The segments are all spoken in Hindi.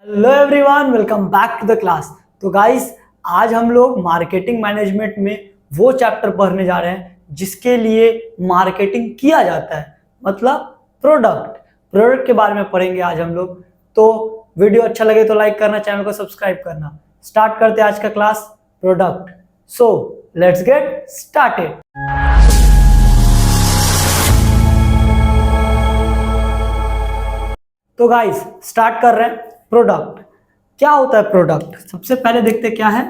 Hello everyone, welcome back to the class. तो गाइस, आज हम लोग मार्केटिंग मैनेजमेंट में वो चैप्टर पढ़ने जा रहे हैं जिसके लिए मार्केटिंग किया जाता है, मतलब प्रोडक्ट के बारे में पढ़ेंगे आज हम लोग। तो वीडियो अच्छा लगे तो लाइक करना, चैनल को सब्सक्राइब करना। स्टार्ट करते हैं आज का class, product. So let's get started. तो गाइस, स्टार्ट कर रहे हैं। प्रोडक्ट क्या होता है? प्रोडक्ट सबसे पहले देखते क्या है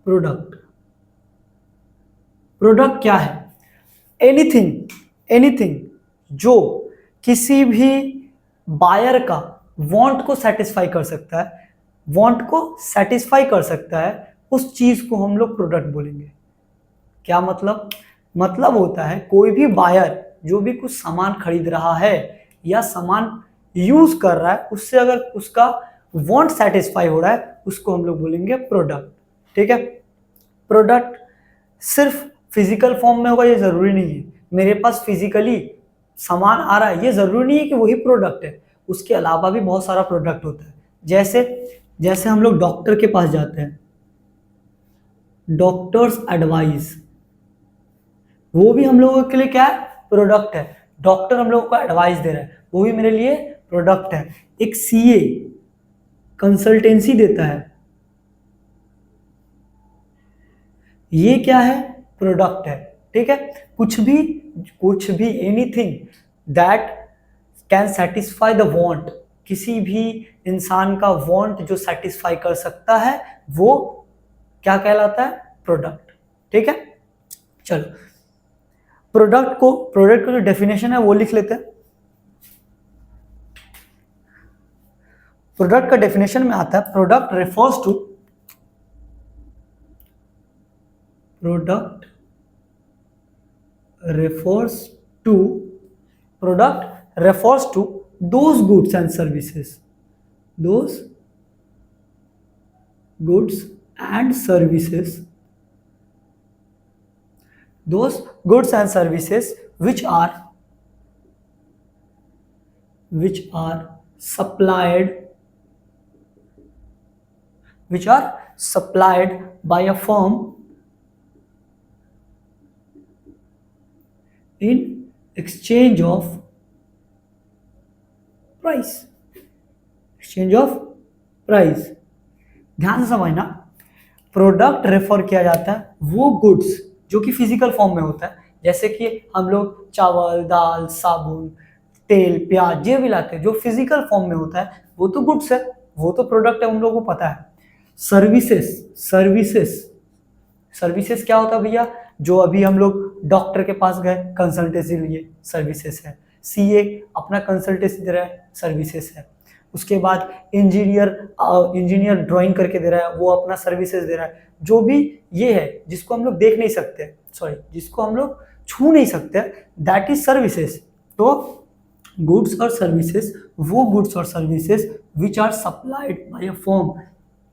प्रोडक्ट। प्रोडक्ट क्या है? एनीथिंग जो किसी भी बायर का वांट को सेटिस्फाई कर सकता है, उस चीज को हम लोग प्रोडक्ट बोलेंगे। क्या मतलब? मतलब होता है कोई भी बायर जो भी कुछ सामान खरीद रहा है या सामान यूज कर रहा है, उससे अगर उसका वांट सेटिस्फाई हो रहा है, उसको हम लोग बोलेंगे प्रोडक्ट। ठीक है। प्रोडक्ट सिर्फ फिजिकल फॉर्म में होगा ये जरूरी नहीं है। मेरे पास फिजिकली सामान आ रहा है ये जरूरी नहीं है कि वही प्रोडक्ट है, उसके अलावा भी बहुत सारा प्रोडक्ट होता है। जैसे हम लोग डॉक्टर के पास जाते हैं, डॉक्टर्स एडवाइस, वो भी हम लोगों के लिए क्या है? प्रोडक्ट है। डॉक्टर हम लोगों को एडवाइस दे रहा है, वो भी मेरे लिए प्रोडक्ट है। एक सीए कंसल्टेंसी देता है, ये क्या है? प्रोडक्ट है। ठीक है। कुछ भी anything that can satisfy the want, किसी भी इंसान का वांट जो सेटिस्फाई कर सकता है, वो क्या कहलाता है? प्रोडक्ट। ठीक है। चलो, प्रोडक्ट का जो डेफिनेशन है वो लिख लेते हैं। प्रोडक्ट का डेफिनेशन में आता है, product refers to those goods and services which are supplied by a firm in exchange of price। ध्यान से समझना, प्रोडक्ट रेफर किया जाता है वो गुड्स जो कि फिजिकल फॉर्म में होता है। जैसे कि हम लोग चावल, दाल, साबुन, तेल, प्याज ये भी लाते हैं, जो फिजिकल फॉर्म में होता है वो तो गुड्स है, वो तो प्रोडक्ट है, उन लोगों को पता है। सर्विसेज क्या होता है भैया? जो अभी हम लोग डॉक्टर के पास गए, कंसल्टेंसी लिए, सर्विसेज है। सीए अपना कंसल्टेंसी दे रहा है, सर्विसेज है। उसके बाद इंजीनियर ड्राइंग करके दे रहा है, वो अपना सर्विसेज दे रहा है। जो भी ये है जिसको हम लोग देख नहीं सकते, जिसको हम लोग छू नहीं सकते, दैट इज सर्विसेज। तो गुड्स और सर्विसेज, वो गुड्स और services which are supplied by a firm,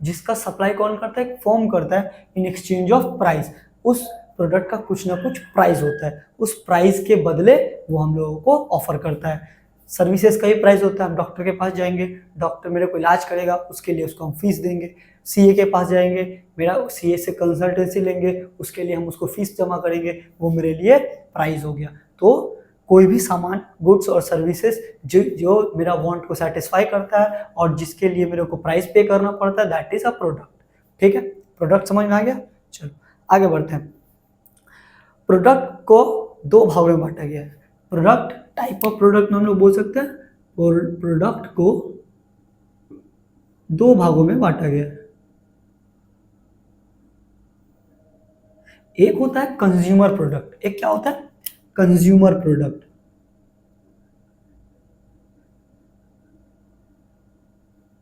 जिसका सप्लाई कौन करता है? फर्म करता है, इन एक्सचेंज ऑफ प्राइस। उस प्रोडक्ट का कुछ ना कुछ प्राइस होता है, उस प्राइस के बदले वो हम लोगों को ऑफर करता है। सर्विसेज का ही प्राइस होता है। हम डॉक्टर के पास जाएंगे, डॉक्टर मेरे को इलाज करेगा, उसके लिए उसको हम फीस देंगे। सीए के पास जाएंगे, मेरा सीए से कंसल्टेंसी लेंगे, उसके लिए हम उसको फीस जमा करेंगे, वो मेरे लिए प्राइस हो गया। तो कोई भी सामान, गुड्स और सर्विसेज जो मेरा वांट को सेटिस्फाई करता है और जिसके लिए मेरे को प्राइस पे करना पड़ता है, दैट इज अ प्रोडक्ट। ठीक है। प्रोडक्ट समझ में आ गया? चलो आगे बढ़ते हैं। प्रोडक्ट को दो भागों में बांटा गया है। प्रोडक्ट, टाइप ऑफ प्रोडक्ट में हम लोग बोल सकते हैं, और प्रोडक्ट को दो भागों में बांटा गया है। एक होता है कंज्यूमर प्रोडक्ट। एक क्या होता है? Consumer product.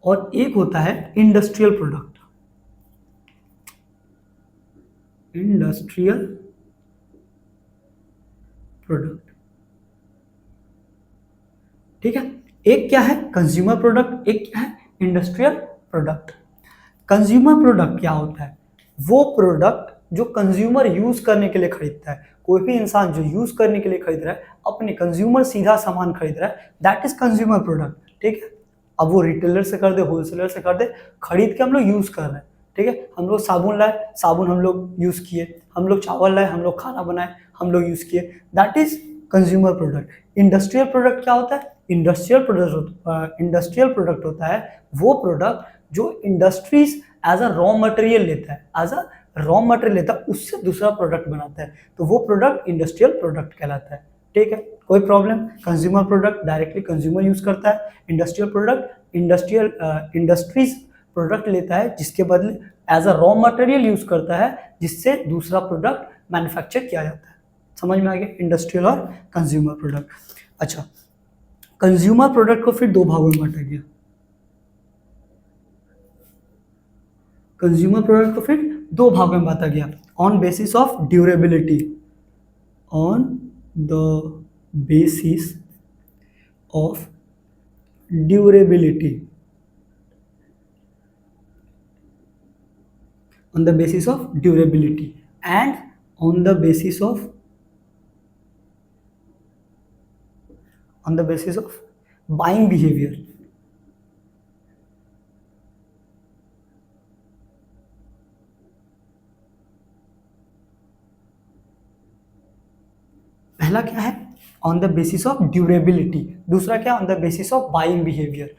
और एक होता है इंडस्ट्रियल प्रोडक्ट। ठीक है। एक क्या है? Consumer product. एक क्या है? Industrial product. कंज्यूमर प्रोडक्ट क्या होता है? वो प्रोडक्ट जो कंज्यूमर यूज करने के लिए खरीदता है। कोई भी इंसान जो यूज करने के लिए खरीद रहा है, अपने कंज्यूमर सीधा सामान खरीद रहा है, दैट इज कंज्यूमर प्रोडक्ट। ठीक है। अब वो रिटेलर से कर दे, होलसेलर से कर दे, खरीद के हम लोग यूज़ कर रहे हैं, ठीक है। हम लोग साबुन लाए, साबुन हम लोग यूज़ किए, हम लोग चावल लाए, हम लोग खाना बनाए, हम लोग यूज़ किए, that is consumer product. Industrial product क्या होता है? इंडस्ट्रियल प्रोडक्ट होता है वो प्रोडक्ट जो industries as a raw material लेता है, एज अ रॉ मटेरियल लेता है, उससे दूसरा प्रोडक्ट बनाता है, तो वो प्रोडक्ट इंडस्ट्रियल प्रोडक्ट कहलाता है, ठीक है। कोई problem? Consumer product directly consumer use करता है, इंडस्ट्रियल प्रोडक्ट इंडस्ट्रीज प्रोडक्ट लेता है जिसके बदले as a raw material use करता है, जिससे दूसरा प्रोडक्ट मैन्युफैक्चर किया जाता है। समझ में आ गया इंडस्ट्रियल और कंज्यूमर प्रोडक्ट। अच्छा, कंज्यूमर प्रोडक्ट को फिर दो भागों में बांटा गया। कंज्यूमर प्रोडक्ट को फिर दो भागों में बांटा गया, on basis of durability, on the basis of durability, on the basis of durability and on the basis of buying behavior। पहला क्या है? On the basis of durability. दूसरा क्या? On the basis of buying behaviour.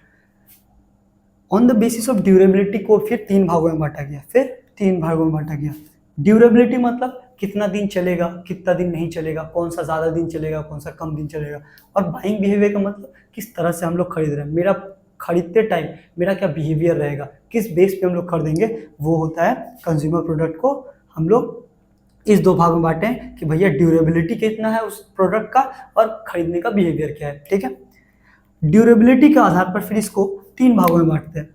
On the basis of durability को फिर तीन भागों में बांटा गया। ड्यूरेबिलिटी मतलब कितना दिन चलेगा, कितना दिन नहीं चलेगा, कौन सा ज़्यादा दिन चलेगा, कौन सा कम दिन चलेगा। और बाइंग बिहेवियर का मतलब किस तरह से हम लोग खरीद रहे हैं, मेरा खरीदते टाइम मेरा क्या बिहेवियर रहेगा, किस बेस पे हम लोग खरीदेंगे, वो होता है कंज्यूमर प्रोडक्ट को हम लोग इस दो भागों में बांटे हैं कि भैया ड्यूरेबिलिटी कितना है उस प्रोडक्ट का और खरीदने का बिहेवियर क्या है, ठीक है। ड्यूरेबिलिटी के आधार पर फिर इसको तीन भागों में बांटते हैं,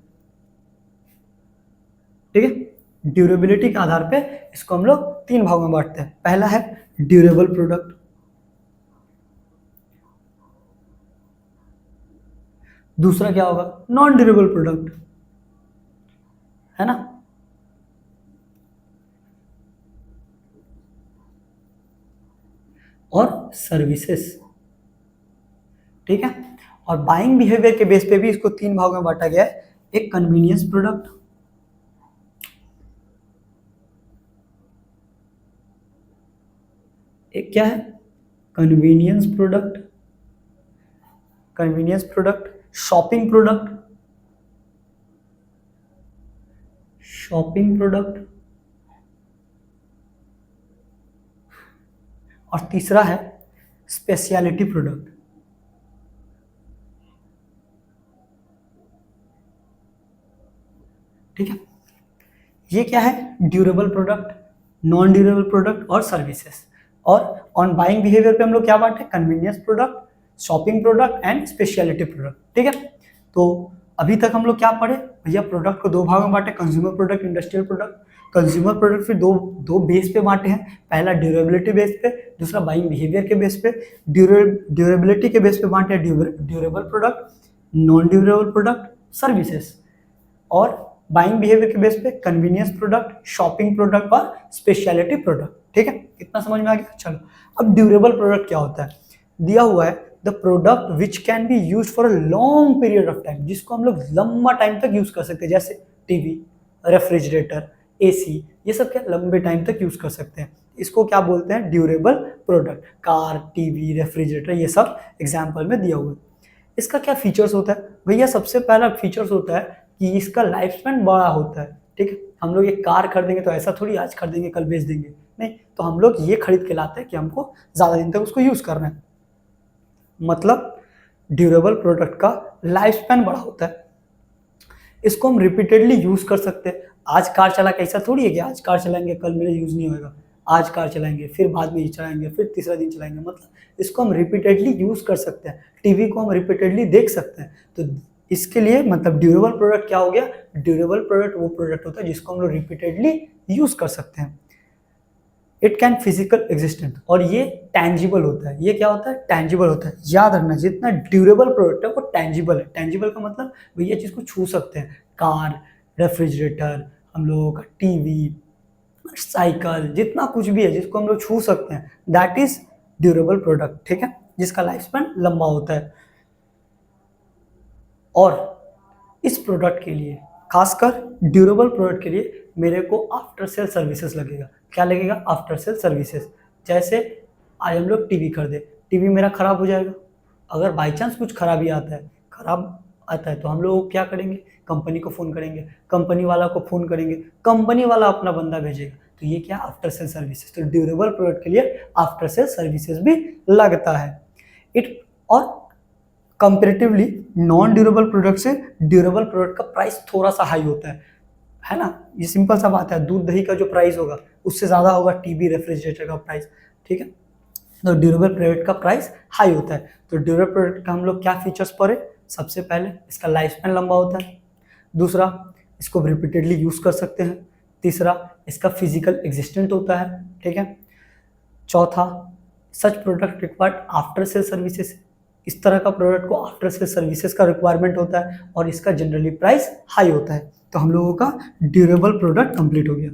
ठीक है। ड्यूरेबिलिटी के आधार पे इसको हम लोग तीन भागों में बांटते हैं। पहला है ड्यूरेबल प्रोडक्ट, दूसरा क्या होगा? नॉन ड्यूरेबल प्रोडक्ट, है ना। और सर्विसेज, ठीक है। और बाइंग बिहेवियर के बेस पे भी इसको तीन भागों में बांटा गया है। एक कन्वीनियंस प्रोडक्ट, एक क्या है? कन्वीनियंस प्रोडक्ट, शॉपिंग प्रोडक्ट, और तीसरा है स्पेशलिटी प्रोडक्ट। ठीक है, ये क्या है? Durable product, non durable product और सर्विसेज। और ऑन बाइंग बिहेवियर पे हम लोग क्या बांटे? Convenience product, shopping product and speciality product, ठीक है। तो अभी तक हम लोग क्या पढ़े भैया? प्रोडक्ट को दो भागों में बांटे, consumer product, industrial product. Consumer product फिर दो बेस पे बांटे हैं, पहला ड्यूरेबिलिटी बेस पे, दूसरा बाइंग बिहेवियर के बेस पे। ड्यूरेबिलिटी के बेस पे बांटे durable product, non durable product, services. और बाइंग बिहेवियर के बेस पे कन्वीनियंस प्रोडक्ट, शॉपिंग प्रोडक्ट और स्पेशलिटी प्रोडक्ट, ठीक है। इतना समझ में आ गया? चलो, अब ड्यूरेबल प्रोडक्ट क्या होता है? दिया हुआ है the product which can be use for a long period of time, जिसको हम लोग लंबा टाइम तक यूज कर सकते हैं, जैसे टीवी, रेफ्रिजरेटर, एसी, ये सब क्या लंबे टाइम तक यूज कर सकते हैं। इसको क्या बोलते हैं? Durable product. Car, TV, refrigerator, ये सब एग्जाम्पल में दिया हुआ है। इसका क्या फीचर्स होता है भैया? सबसे पहला फीचर्स होता है कि इसका लाइफ स्पैन बड़ा होता है, ठीक है। हम लोग एक कार खरीदेंगे तो ऐसा थोड़ी आज खरीदेंगे कल बेच देंगे, नहीं। तो हम लोग ये खरीद के लाते हैं कि हमको ज़्यादा दिन तक उसको यूज़ करना है, मतलब ड्यूरेबल प्रोडक्ट का लाइफ स्पैन बड़ा होता है। इसको हम रिपीटेडली यूज़ कर सकते हैं। आज कार चला के ऐसा थोड़ी है कि आज कार चलाएंगे कल मेरा यूज़ नहीं होगा, आज कार चलाएंगे फिर बाद में ही चलाएंगे फिर तीसरा दिन चलाएंगे, मतलब इसको हम रिपीटेडली यूज़ कर सकते हैं। टीवी को हम रिपीटेडली देख सकते हैं। तो इसके लिए मतलब ड्यूरेबल प्रोडक्ट क्या हो गया? ड्यूरेबल प्रोडक्ट वो प्रोडक्ट होता है जिसको हम लोग रिपीटेडली यूज़ कर सकते हैं। इट कैन फिजिकल एग्जिस्टेंट, और ये टैंजिबल होता है। ये क्या होता है? टैंजिबल होता है। याद रखना, जितना ड्यूरेबल प्रोडक्ट है वो टैंजिबल है। टैंजिबल का मतलब भैया चीज़ को छू सकते हैं। कार, रेफ्रिजरेटर, हम लोगों का टीवी, साइकिल, जितना कुछ भी है जिसको हम लोग छू सकते हैं, दैट इज ड्यूरेबल प्रोडक्ट, ठीक है, जिसका लाइफ स्पैन लंबा होता है। और इस प्रोडक्ट के लिए, खासकर ड्यूरेबल प्रोडक्ट के लिए, मेरे को आफ्टर सेल सर्विसेज लगेगा। क्या लगेगा? After sale services. जैसे आज हम लोग टीवी खरीदे, टीवी मेरा खराब हो जाएगा, अगर बाई चांस कुछ खराबी आता है तो हम लोग क्या करेंगे? कंपनी को फ़ोन करेंगे, कंपनी वाला को फ़ोन करेंगे, कंपनी वाला अपना बंदा भेजेगा। तो ये क्या? After sale services. तो ड्यूरेबल प्रोडक्ट के लिए आफ्टर सेल सर्विसेज भी लगता है। और कंपेरेटिवली नॉन ड्यूरेबल प्रोडक्ट से ड्यूरेबल प्रोडक्ट का प्राइस थोड़ा सा हाई होता है ना? ये सिंपल सा बात है। दूध दही का जो प्राइस होगा उससे ज़्यादा होगा टीवी रेफ्रिजरेटर का प्राइस, ठीक है? तो ड्यूरेबल प्रोडक्ट का प्राइस हाई होता है। तो ड्यूरेबल प्रोडक्ट का हम लोग क्या फीचर्स पढ़े? सबसे पहले इसका लाइफ स्पैन लंबा होता है, दूसरा इसको रिपीटेडली यूज़ कर सकते हैं, तीसरा इसका फिजिकल एग्जिस्टेंट होता है, ठीक है? चौथा, such product required after sale services. इस तरह का प्रोडक्ट को आफ्टर सेल सर्विसेज का रिक्वायरमेंट होता है और इसका जनरली प्राइस हाई होता है। तो हम लोगों का ड्यूरेबल प्रोडक्ट कंप्लीट हो गया,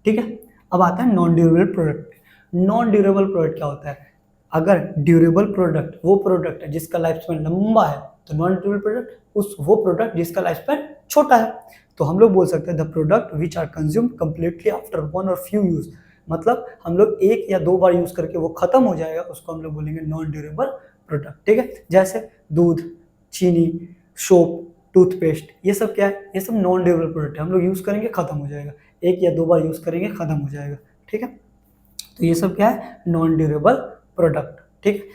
ठीक है? अब आता है non durable product. Non durable product क्या होता है? अगर ड्यूरेबल प्रोडक्ट वो प्रोडक्ट है जिसका लाइफ स्पैन लंबा है, तो नॉन ड्यूरेबल प्रोडक्ट वो प्रोडक्ट जिसका लाइफ स्पैन छोटा है। तो हम लोग बोल सकते हैं the product which are consumed completely after one और फ्यू यूज। मतलब हम लोग एक या दो बार यूज करके वो खत्म हो जाएगा, उसको हम लोग बोलेंगे नॉन ड्यूरेबल प्रोडक्ट, ठीक है? जैसे दूध, चीनी, सोप, टूथपेस्ट, ये सब क्या है? ये सब नॉन ड्यूरेबल प्रोडक्ट है। हम लोग यूज़ करेंगे खत्म हो जाएगा, एक या दो बार यूज़ करेंगे खत्म हो जाएगा, ठीक है? तो ये सब क्या है? नॉन ड्यूरेबल प्रोडक्ट, ठीक?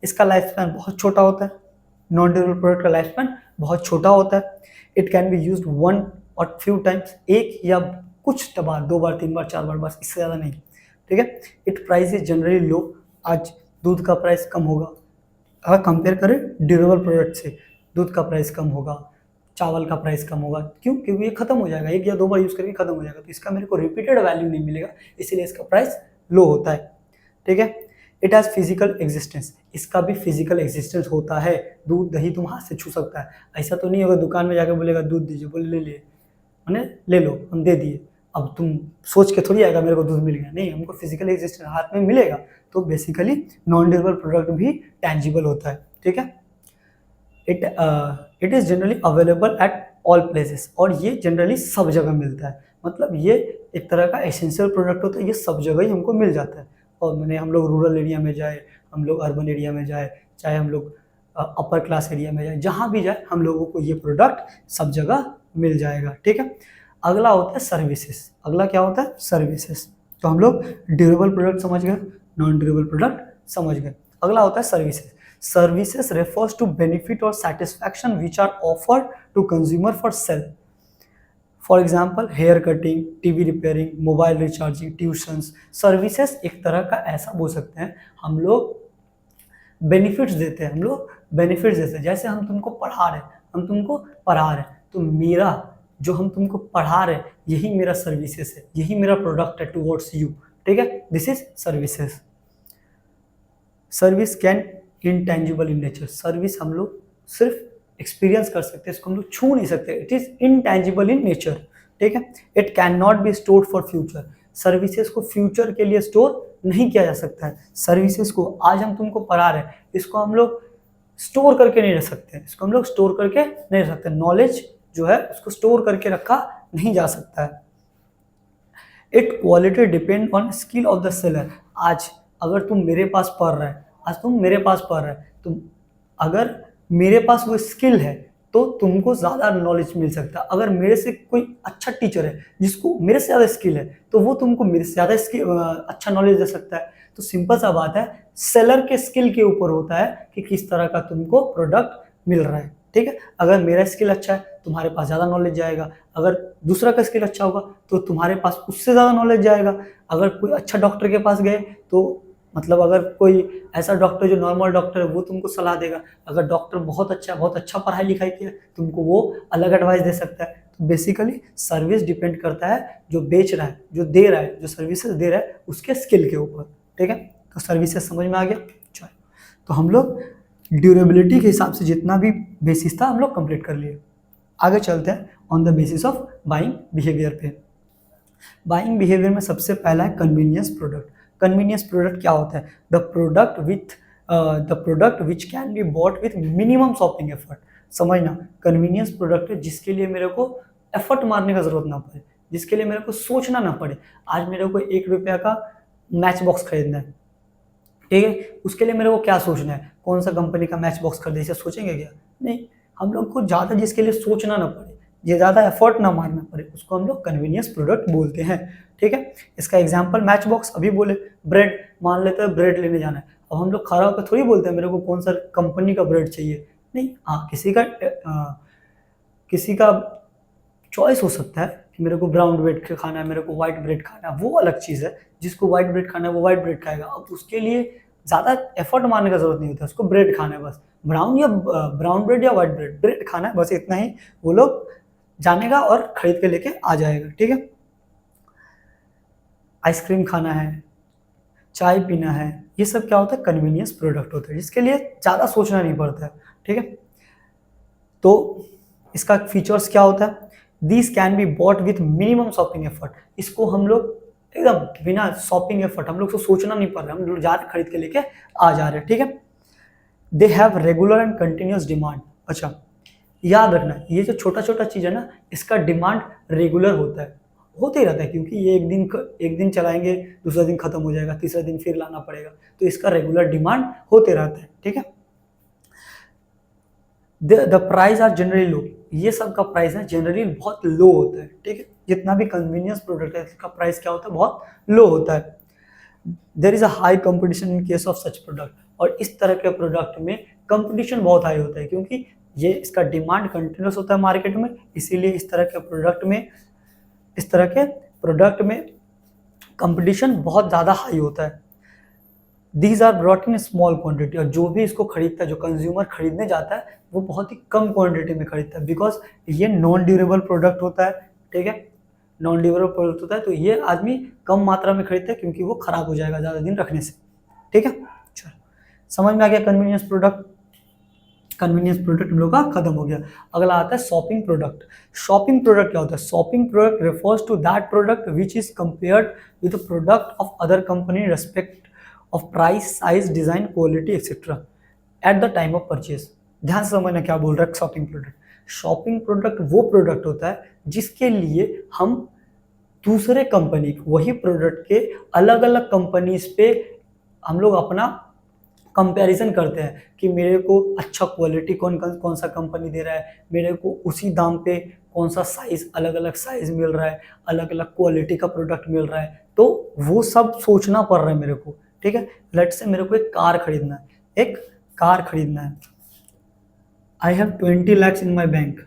इसका लाइफ स्पैन बहुत छोटा होता है। नॉन ड्यूरेबल प्रोडक्ट का लाइफ स्पैन बहुत छोटा होता है। It can be used one और फ्यू टाइम्स, एक या कुछ बार, दो बार, तीन बार, चार बार, बस, इससे ज़्यादा नहीं, ठीक है? इट प्राइस इज जनरली लो। आज दूध का प्राइस कम होगा, अगर कंपेयर करें ड्यूरेबल प्रोडक्ट से, दूध का प्राइस कम होगा, चावल का प्राइस कम होगा। क्यों? क्योंकि ये खत्म हो जाएगा, एक या दो बार यूज़ करके खत्म हो जाएगा, तो इसका मेरे को रिपीटेड वैल्यू नहीं मिलेगा, इसीलिए इसका प्राइस लो होता है, ठीक है? It has physical existence. इसका भी फिजिकल एग्जिस्टेंस होता है। दूध दही तुम हाथ से छू सकता है, ऐसा तो नहीं होगा दुकान में जाकर बोलेगा दूध दीजिए, बोले ले लिए, मैंने ले लो, हम दे दिए। अब तुम सोच के थोड़ी आएगा मेरे को दूध मिल गया, नहीं, हमको फिजिकल एग्जिस्टेंस हाथ में मिलेगा। तो बेसिकली नॉन ड्यूरेबल प्रोडक्ट भी टैंजिबल होता है, ठीक है? It is generally available at all places, और ये जनरली सब जगह मिलता है। मतलब ये एक तरह का एसेंशियल प्रोडक्ट होता है, ये सब जगह ही हमको मिल जाता है। और मैंने हम लोग रूरल एरिया में जाए, हम लोग अर्बन एरिया में जाए, चाहे हम लोग अपर क्लास एरिया में जाए, जहाँ भी जाए हम लोगों को ये प्रोडक्ट सब जगह मिल जाएगा, ठीक है? अगला होता है सर्विसेज। अगला क्या होता है? सर्विसेज। तो हम लोग ड्यूरेबल प्रोडक्ट समझ गए, नॉन ड्यूरेबल प्रोडक्ट समझ गए। अगला होता है services. Services refers to benefit or satisfaction which are offered to consumer for sale. For example, hair cutting, TV repairing, mobile recharging, tuitions. Services एक तरह का ऐसा बोल सकते हैं, हम लोग बेनिफिट्स देते हैं, जैसे हम तुमको पढ़ा रहे हैं, तो मेरा जो हम तुमको पढ़ा रहे हैं, यही मेरा सर्विसेज है, यही मेरा प्रोडक्ट है टुवर्ड्स यू, ठीक है? This is services. Service can intangible in nature. Service हम लोग सिर्फ एक्सपीरियंस कर सकते हैं, इसको हम लोग छू नहीं सकते। It is intangible in nature, ठीक है? It can not be stored for future. Services को फ्यूचर के लिए स्टोर नहीं किया जा सकता है। सर्विसेज को आज हम तुमको पढ़ा रहे हैं, इसको हम लोग स्टोर करके नहीं रख सकते, नॉलेज जो है उसको स्टोर करके रखा नहीं जा सकता है। It quality depend on skill of the seller. आज अगर तुम मेरे पास पढ़ रहे हैं, तो अगर मेरे पास वो स्किल है तो तुमको ज़्यादा नॉलेज मिल सकता है। अगर मेरे से कोई अच्छा टीचर है जिसको मेरे से ज़्यादा स्किल है, तो वो तुमको मेरे से ज़्यादा अच्छा नॉलेज दे सकता है। तो सिंपल सा बात है, सेलर के स्किल के ऊपर होता है कि किस तरह का तुमको प्रोडक्ट मिल रहा है, ठीक है? अगर मेरा स्किल अच्छा है, तुम्हारे पास ज़्यादा नॉलेज जाएगा। अगर दूसरा का स्किल अच्छा होगा तो तुम्हारे पास उससे ज़्यादा नॉलेज जाएगा। अगर कोई अच्छा डॉक्टर के पास गए तो मतलब अगर कोई ऐसा डॉक्टर जो नॉर्मल डॉक्टर है वो तुमको सलाह देगा। अगर डॉक्टर बहुत अच्छा पढ़ाई लिखाई किया तुमको वो अलग एडवाइस दे सकता है। तो बेसिकली सर्विस डिपेंड करता है जो बेच रहा है, जो दे रहा है, जो सर्विसेज दे रहा है, उसके स्किल के ऊपर, ठीक है? तो सर्विसेज समझ में आ गया। चलो, तो हम लोग ड्यूरेबिलिटी के हिसाब से जितना भी बेसिस था हम लोग कंप्लीट कर लिए। आगे चलते हैं on the basis of buying behaviour पे। बाइंग बिहेवियर में सबसे पहला है कन्वीनियंस प्रोडक्ट। कन्वीनियंस प्रोडक्ट क्या होता है? The product which can be bought with minimum shopping effort. समझना, कन्वीनियंस प्रोडक्ट है जिसके लिए मेरे को एफर्ट मारने का जरूरत ना पड़े, जिसके लिए मेरे को सोचना ना पड़े। आज मेरे को 1 रुपया का मैच बॉक्स खरीदना है, ठीक है, उसके लिए मेरे को क्या सोचना है, कौन सा कंपनी का मैच बॉक्स खरीदे, इसे सोचेंगे क्या? नहीं। हम लोग को ज़्यादा जिसके लिए सोचना ना पड़े, ये ज़्यादा एफर्ट ना मारना पड़े, उसको हम लोग कन्वीनियंस प्रोडक्ट बोलते हैं, ठीक है। इसका एग्जाम्पल मैच बॉक्स, अभी बोले ब्रेड, मान लेते हैं ब्रेड लेने जाना है, अब हम लोग खड़ा होकर थोड़ी बोलते हैं मेरे को कौन सा कंपनी का ब्रेड चाहिए, नहीं। हाँ, किसी का चॉइस हो सकता है कि मेरे को ब्राउन ब्रेड खाना है, मेरे को व्हाइट ब्रेड खाना है, वो अलग चीज़ है। जिसको व्हाइट ब्रेड खाना है वो व्हाइट ब्रेड खाएगा, अब उसके लिए ज़्यादा एफर्ट मारने का जरूरत नहीं होता, उसको ब्रेड खाना है बस, ब्राउन ब्रेड या व्हाइट ब्रेड खाना है, बस इतना ही वो लोग जानेगा और खरीद के लेके आ जाएगा, ठीक है। आइसक्रीम खाना है, चाय पीना है, ये सब क्या होता है, कन्वीनियंस प्रोडक्ट होता है जिसके लिए ज़्यादा सोचना नहीं पड़ता है, ठीक है। तो इसका फीचर्स क्या होता है, this can be bought with minimum shopping effort, इसको हम लोग एकदम बिना शॉपिंग एफर्ट, हम लोग को सोचना नहीं पड़ रहा, हम लोग जाकर खरीद के लेके आ जा रहे हैं, ठीक है। They have regular and continuous demand, अच्छा याद रखना ये जो छोटा छोटा चीज़ है ना, इसका डिमांड रेगुलर होता है, होते ही रहता है, क्योंकि ये एक दिन चलाएंगे, दूसरा दिन खत्म हो जाएगा, तीसरा दिन फिर लाना पड़ेगा, तो इसका रेगुलर डिमांड होते रहता है, ठीक है। The price are generally low, ये सब का प्राइस है जनरली बहुत लो होता है, ठीक है। जितना भी कन्वीनियंस प्रोडक्ट है इसका प्राइस क्या होता है, बहुत लो होता है। There is a high competition in case of such product, और इस तरह के प्रोडक्ट में कंपटीशन बहुत हाई होता है, क्योंकि ये इसका डिमांड कंटिन्यूस होता है मार्केट में, इसीलिए इस तरह के प्रोडक्ट में कंपटीशन बहुत ज़्यादा हाई होता है। These are brought in small quantity, और जो भी इसको खरीदता है, जो कंज्यूमर खरीदने जाता है, वो बहुत ही कम क्वांटिटी में खरीदता है, बिकॉज ये नॉन ड्यूरेबल प्रोडक्ट होता है, ठीक है। नॉन ड्यूरेबल प्रोडक्ट होता है तो ये आदमी कम मात्रा में खरीदता है, क्योंकि वो खराब हो जाएगा ज़्यादा दिन रखने से, ठीक है। चलो, समझ में आ गया कन्वीनियंस प्रोडक्ट। कन्वीनियंस प्रोडक्ट हम लोग का खत्म हो गया। अगला आता है शॉपिंग प्रोडक्ट। शॉपिंग प्रोडक्ट क्या होता है, shopping product refers to that product which is compared with product of other company respect of price, size, design, quality etcetera at the time of purchase. ध्यान से समझना क्या बोल रहा है शॉपिंग प्रोडक्ट। शॉपिंग प्रोडक्ट वो प्रोडक्ट होता है जिसके लिए हम दूसरे कंपनी वही प्रोडक्ट के अलग अलग कंपनीज पे हम लोग अपना कंपैरिजन करते हैं कि मेरे को अच्छा क्वालिटी कौन सा कंपनी दे रहा है, मेरे को उसी दाम पे कौन सा साइज, अलग अलग साइज मिल रहा है, अलग अलग क्वालिटी का प्रोडक्ट मिल रहा है, तो वो सब सोचना पड़ रहा है मेरे को, ठीक है। लेट्स से मेरे को एक कार खरीदना है, I have 20 lakhs in my bank,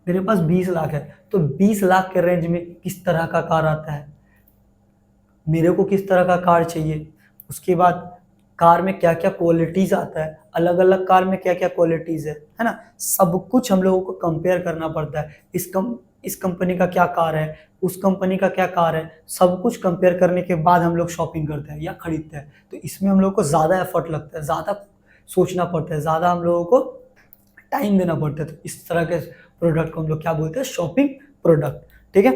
मेरे पास 20 लाख है, तो 20 लाख के रेंज में किस तरह का कार आता है, मेरे को किस तरह का कार चाहिए, उसके बाद कार में क्या क्या क्वालिटीज़ आता है, अलग अलग कार में क्या क्या क्वालिटीज़ है ना, सब कुछ हम लोगों को कंपेयर करना पड़ता है। इस कंपनी का क्या कार है, उस कंपनी का क्या कार है, सब कुछ कंपेयर करने के बाद हम लोग शॉपिंग करते हैं या खरीदते हैं, तो इसमें हम लोग को ज़्यादा एफर्ट लगता है, ज़्यादा सोचना पड़ता है, ज़्यादा हम लोगों को टाइम देना पड़ता है, तो इस तरह के प्रोडक्ट को हम लोग क्या बोलते हैं, शॉपिंग प्रोडक्ट, ठीक है।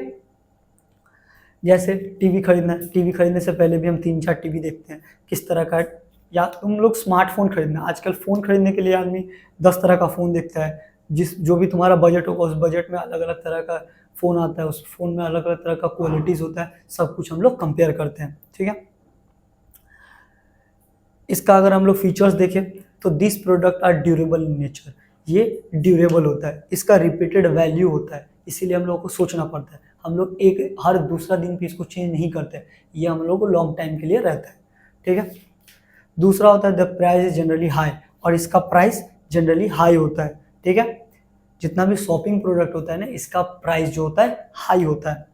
जैसे टीवी खरीदना है, टीवी खरीदने से पहले भी हम 3-4 टीवी देखते हैं किस तरह का, या तो हम लोग स्मार्टफोन खरीदना, आजकल फ़ोन खरीदने के लिए आदमी 10 तरह का फ़ोन देखता है, जो भी तुम्हारा बजट होगा उस बजट में अलग अलग तरह का फ़ोन आता है, उस फ़ोन में अलग अलग तरह का क्वालिटीज़ होता है, सब कुछ हम लोग कंपेयर करते हैं, ठीक है। इसका अगर हम लोग फीचर्स देखें तो this product are durable in nature, ये ड्यूरेबल होता है, इसका रिपीटेड वैल्यू होता है, इसीलिए हम लोगों को सोचना पड़ता है, हम लोग एक हर दूसरा दिन पे इसको चेंज नहीं करते, ये हम लोगों को लॉन्ग टाइम के लिए रहता है, ठीक है। दूसरा होता है the price is generally high, और इसका प्राइस जनरली हाई होता है, ठीक है। जितना भी शॉपिंग प्रोडक्ट होता है ना, इसका प्राइस जो होता है हाई होता है।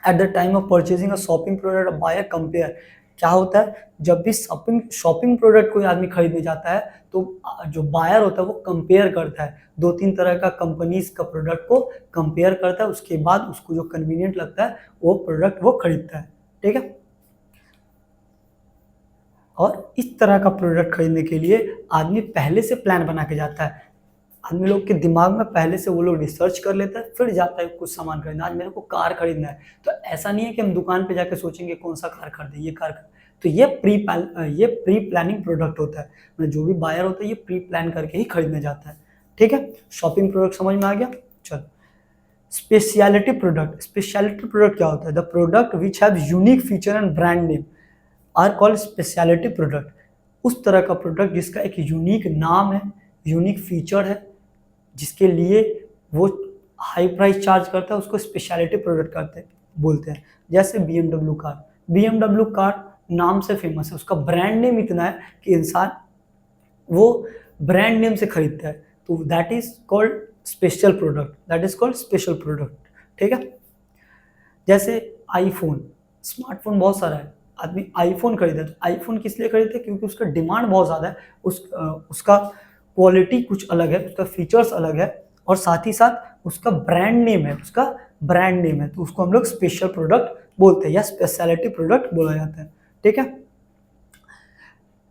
At the time of purchasing a shopping product buyer compare, क्या होता है, जब भी शॉपिंग प्रोडक्ट कोई आदमी खरीदने जाता है तो जो बायर होता है वो कंपेयर करता है, 2-3 तरह का कंपनीज का प्रोडक्ट को कंपेयर करता है, उसके बाद उसको जो कन्वीनियंट लगता है वो प्रोडक्ट वो खरीदता है, ठीक है। और इस तरह का प्रोडक्ट खरीदने के लिए आदमी पहले से प्लान बना के जाता है, आदमी लोग के दिमाग में पहले से वो लोग रिसर्च कर लेता है, फिर जाता है कुछ सामान खरीदना। आज मेरे को कार खरीदना है, तो ऐसा नहीं है कि हम दुकान पे जाके सोचेंगे कौन सा कार खरीदें, ये कार तो ये प्री प्लानिंग प्रोडक्ट होता है, मतलब जो भी बायर होता है ये प्री प्लान करके ही खरीदने जाता है। ठीक है, शॉपिंग प्रोडक्ट समझ में आ गया। चलो, स्पेशलिटी प्रोडक्ट। स्पेशलिटी प्रोडक्ट क्या होता है? The product which have unique feature and brand name are called speciality product. उस तरह का प्रोडक्ट जिसका एक यूनिक नाम है, यूनिक फीचर है, जिसके लिए वो हाई प्राइस चार्ज करता है, उसको स्पेशलिटी प्रोडक्ट बोलते हैं। जैसे BMW कार, BMW कार नाम से फेमस है, उसका ब्रांड नेम इतना है कि इंसान वो ब्रांड नेम से खरीदता है, तो that is called special product, that is called special product. ठीक है, जैसे आईफोन, स्मार्टफोन बहुत सारा है, आदमी आईफोन खरीदा, तो आईफोन किस लिए खरीदते हैं? क्योंकि उसका डिमांड बहुत ज़्यादा है, उसका क्वालिटी कुछ अलग है, उसका फीचर्स अलग है, और साथ ही साथ उसका ब्रांड नेम है, तो उसको हम लोग स्पेशल प्रोडक्ट बोलते हैं या स्पेशलिटी प्रोडक्ट बोला जाता है। ठीक है,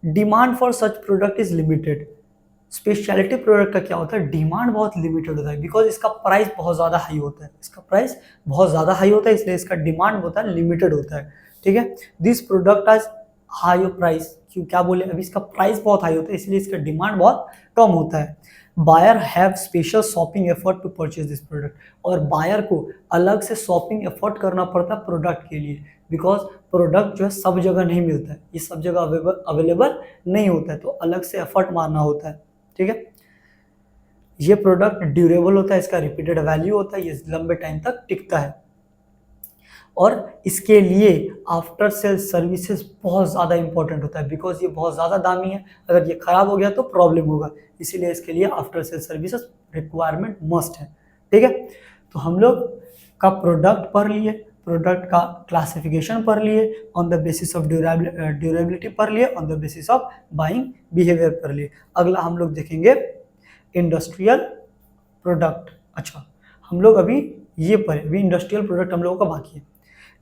demand for such product is limited. Speciality product का क्या होता है? डिमांड बहुत लिमिटेड होता है, बिकॉज इसका प्राइस बहुत ज़्यादा हाई होता है, इसलिए इसका डिमांड होता है, लिमिटेड होता है। ठीक है, this product has high price, क्यों क्या बोले, अभी इसका प्राइस बहुत हाई होता है, इसलिए इसका डिमांड बहुत कम होता है। Buyer have special shopping effort to purchase this product, और बायर को अलग से शॉपिंग एफर्ट करना पड़ता है प्रोडक्ट के लिए, बिकॉज प्रोडक्ट जो है सब जगह नहीं मिलता है, ये सब जगह अवेलेबल नहीं होता है, तो अलग से एफर्ट मारना होता है। ठीक है, ये प्रोडक्ट ड्यूरेबल होता है, इसका रिपीटेड वैल्यू होता है, ये लंबे टाइम तक टिकता है, और इसके लिए आफ्टर सेल सर्विसेज बहुत ज़्यादा इंपॉर्टेंट होता है, बिकॉज ये बहुत ज़्यादा दामी है, अगर ये खराब हो गया तो प्रॉब्लम होगा, इसीलिए इसके लिए after sale services requirement must है। ठीक है, तो हम लोग का प्रोडक्ट पढ़ लिए, प्रोडक्ट का क्लासिफिकेशन पढ़ लिए, on the basis of durability पढ़ लिए, on the basis of buying behaviour पढ़ लिए। अगला हम लोग देखेंगे इंडस्ट्रियल प्रोडक्ट। अच्छा, हम लोग अभी ये पढ़े, अभी इंडस्ट्रियल प्रोडक्ट हम लोगों का बाकी है।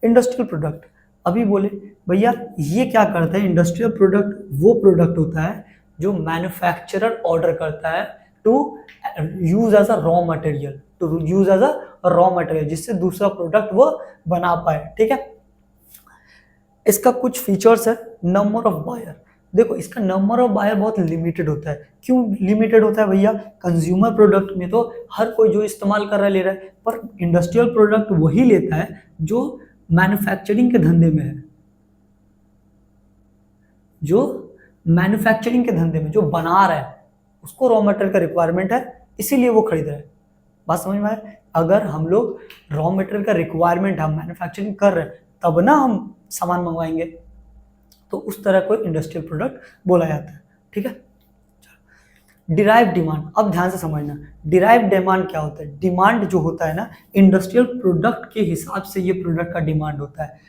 इंडस्ट्रियल प्रोडक्ट अभी बोले भैया ये क्या करता है? इंडस्ट्रियल प्रोडक्ट वो प्रोडक्ट होता है जो मैन्युफैक्चरर ऑर्डर करता है to use as a raw material, जिससे दूसरा प्रोडक्ट वो बना पाए। ठीक है, इसका कुछ फीचर्स है। नंबर ऑफ बायर, देखो इसका नंबर ऑफ बायर बहुत लिमिटेड होता है। क्यों लिमिटेड होता है भैया? कंज्यूमर प्रोडक्ट में तो हर कोई जो इस्तेमाल कर रहा है ले रहा है, पर इंडस्ट्रियल प्रोडक्ट वही लेता है जो मैन्युफैक्चरिंग के धंधे में है, जो बना रहा है, उसको रॉ मटेरियल का रिक्वायरमेंट है, इसीलिए वो खरीद रहा है। बात समझ में आए? अगर हम लोग रॉ मटेरियल का रिक्वायरमेंट, हम मैन्युफैक्चरिंग कर रहे हैं, तब ना हम सामान मंगवाएंगे, तो उस तरह को इंडस्ट्रियल प्रोडक्ट बोला जाता है। ठीक है, डिराइव डिमांड, अब ध्यान से समझना, डिराइव डिमांड क्या होता है? डिमांड जो होता है ना, इंडस्ट्रियल प्रोडक्ट के हिसाब से ये प्रोडक्ट का डिमांड होता है।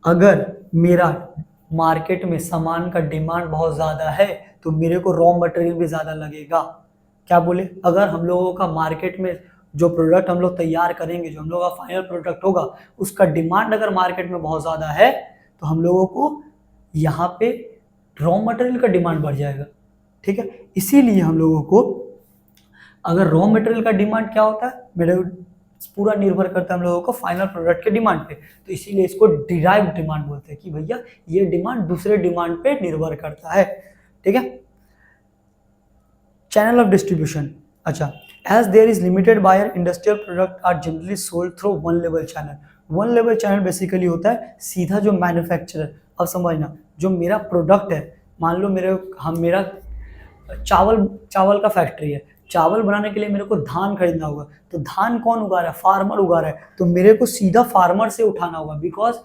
अगर मेरा मार्केट में सामान का डिमांड बहुत ज़्यादा है तो मेरे को रॉ मटेरियल भी ज़्यादा लगेगा। क्या बोले? अगर हम लोगों का मार्केट में जो प्रोडक्ट हम लोग तैयार करेंगे, जो हम लोगों का फाइनल प्रोडक्ट होगा, उसका डिमांड अगर मार्केट में बहुत ज़्यादा है तो हम लोगों को यहाँ पे रॉ मटेरियल का डिमांड बढ़ जाएगा। ठीक है, इसीलिए हम लोगों को अगर रॉ मटेरियल का डिमांड क्या होता है, मेरे पूरा निर्भर करता है हम लोगों को फाइनल प्रोडक्ट के डिमांड पे, तो इसीलिए इसको डिराइव डिमांड बोलते हैं कि भैया ये डिमांड दूसरे डिमांड पे निर्भर करता है। ठीक है, चैनल ऑफ डिस्ट्रीब्यूशन। अच्छा, as there is limited buyer, industrial product are generally sold through one level channel. One level channel basically होता है सीधा जो मैन्युफैक्चरर, अब समझना, जो मेरा प्रोडक्ट है, मान लो मेरा चावल का फैक्ट्री है, चावल बनाने के लिए मेरे को धान खरीदना होगा, तो धान कौन उगा रहा है? फार्मर उगा रहा है, तो मेरे को सीधा फार्मर से उठाना होगा, बिकॉज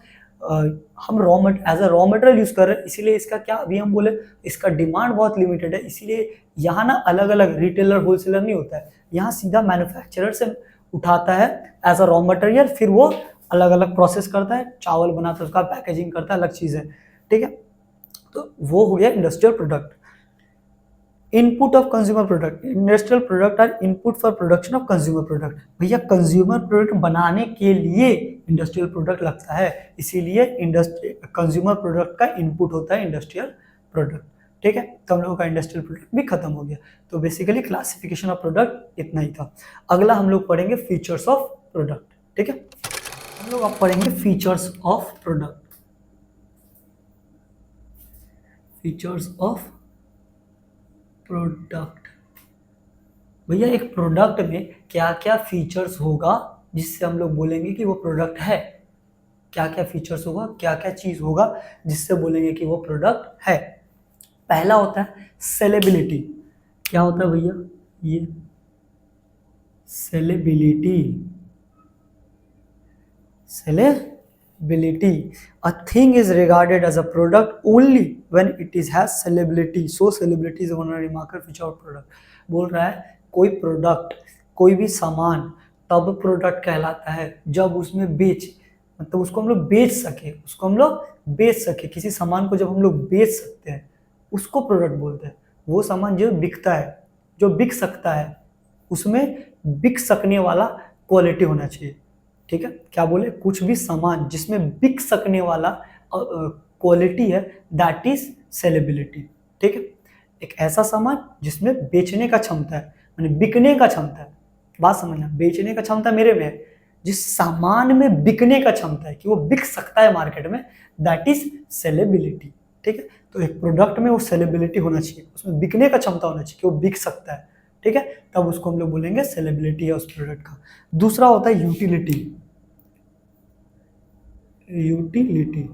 हम as a raw material use कर रहे हैं, इसीलिए इसका क्या, अभी हम बोले इसका डिमांड बहुत लिमिटेड है, इसीलिए यहाँ ना अलग अलग रिटेलर होलसेलर नहीं होता है, यहाँ सीधा मैन्युफैक्चरर से उठाता है एज अ रॉ मटेरियल, फिर वो अलग अलग प्रोसेस करता है, चावल बनाता है, उसका पैकेजिंग करता है, अलग चीज़ है। ठीक है, तो वो हो गया industrial product. Input of consumer product, industrial product are input for production of consumer product. भैया कंज्यूमर प्रोडक्ट बनाने के लिए इंडस्ट्रियल प्रोडक्ट लगता है, इसीलिए कंज्यूमर प्रोडक्ट का इनपुट होता है इंडस्ट्रियल प्रोडक्ट। ठीक है, तो हम लोगों का इंडस्ट्रियल प्रोडक्ट भी खत्म हो गया। तो बेसिकली क्लासिफिकेशन ऑफ प्रोडक्ट इतना ही था। अगला हम लोग पढ़ेंगे फीचर्स ऑफ प्रोडक्ट। ठीक है, हम लोग अब पढ़ेंगे features of product. Features of product. भैया एक प्रोडक्ट में क्या क्या फीचर्स होगा जिससे हम लोग बोलेंगे कि वो प्रोडक्ट है। क्या क्या फीचर्स होगा, क्या क्या चीज होगा जिससे बोलेंगे कि वो प्रोडक्ट है। पहला होता है सेलेबिलिटी। क्या होता है भैया, ये सेलेबिलिटी। सेलेबिलिटी, a thing is regarded as a product only when it is has sellability, so sellability is one remarkable feature of product। बोल रहा है कोई प्रोडक्ट, कोई भी सामान तब प्रोडक्ट कहलाता है जब उसमें मतलब उसको हम लोग बेच सके, उसको हम लोग बेच सके, किसी सामान को जब हम लोग बेच सकते हैं उसको प्रोडक्ट बोलते हैं। वो सामान जो बिकता है, जो बिक सकता है, उसमें बिक सकने वाला क्वालिटी होना चाहिए। ठीक है, क्या बोले, कुछ भी सामान जिसमें बिक सकने वाला क्वालिटी है, दैट इज सेलेबिलिटी। ठीक है, एक ऐसा सामान जिसमें बेचने का क्षमता है, माने बिकने का क्षमता है। बात समझना, बेचने का क्षमता मेरे में है, जिस सामान में बिकने का क्षमता है कि वो बिक सकता है मार्केट में, दैट इज सेलेबिलिटी। ठीक है, तो एक प्रोडक्ट में वो सेलेबिलिटी होना चाहिए, उसमें बिकने का क्षमता होना चाहिए कि वो बिक सकता है। ठीक है, तब उसको हम लोग बोलेंगे सेलेबिलिटी है उस प्रोडक्ट का। दूसरा होता है यूटिलिटी। यूटिलिटी,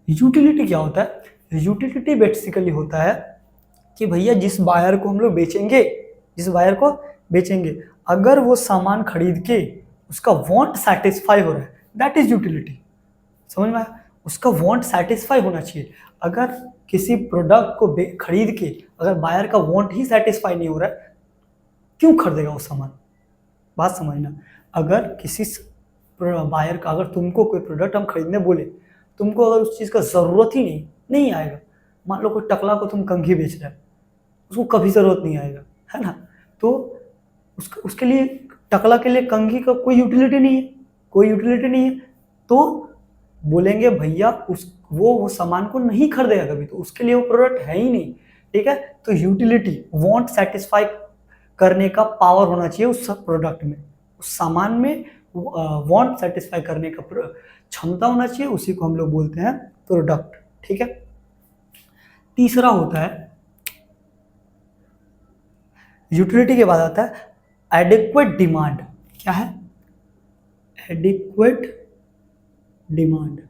यूटिलिटी क्या होता है? यूटिलिटी बेसिकली होता है कि भैया जिस बायर को हम लोग बेचेंगे, जिस बायर को बेचेंगे, अगर वो सामान खरीद के उसका वांट सेटिस्फाई हो रहा है, दैट इज यूटिलिटी। समझ में आया? उसका वांट सेटिस्फाई होना चाहिए। अगर किसी प्रोडक्ट को खरीद के अगर बायर का वांट ही सेटिस्फाई नहीं हो रहा है, क्यों खरीदेगा वो सामान? बात समझना, अगर किसी बायर का, अगर तुमको कोई प्रोडक्ट हम खरीदने बोले, तुमको अगर उस चीज़ का ज़रूरत ही नहीं आएगा। मान लो कोई टकला को तुम कंघी बेच रहा है, उसको कभी ज़रूरत नहीं आएगा, है ना, तो उसके लिए, टकला के लिए कंघी का कोई यूटिलिटी नहीं है, कोई यूटिलिटी नहीं है, तो बोलेंगे भैया वो सामान को नहीं खरीदेगा कभी, तो उसके लिए वो प्रोडक्ट है ही नहीं। ठीक है, तो यूटिलिटी, वांट सेटिस्फाई करने का पावर होना चाहिए उस प्रोडक्ट में, उस सामान में वांट सेटिस्फाई करने का क्षमता होना चाहिए, उसी को हम लोग बोलते हैं प्रोडक्ट। ठीक है, तीसरा होता है, यूटिलिटी के बाद आता है एडिक्वेट डिमांड। क्या है? Adequate demand.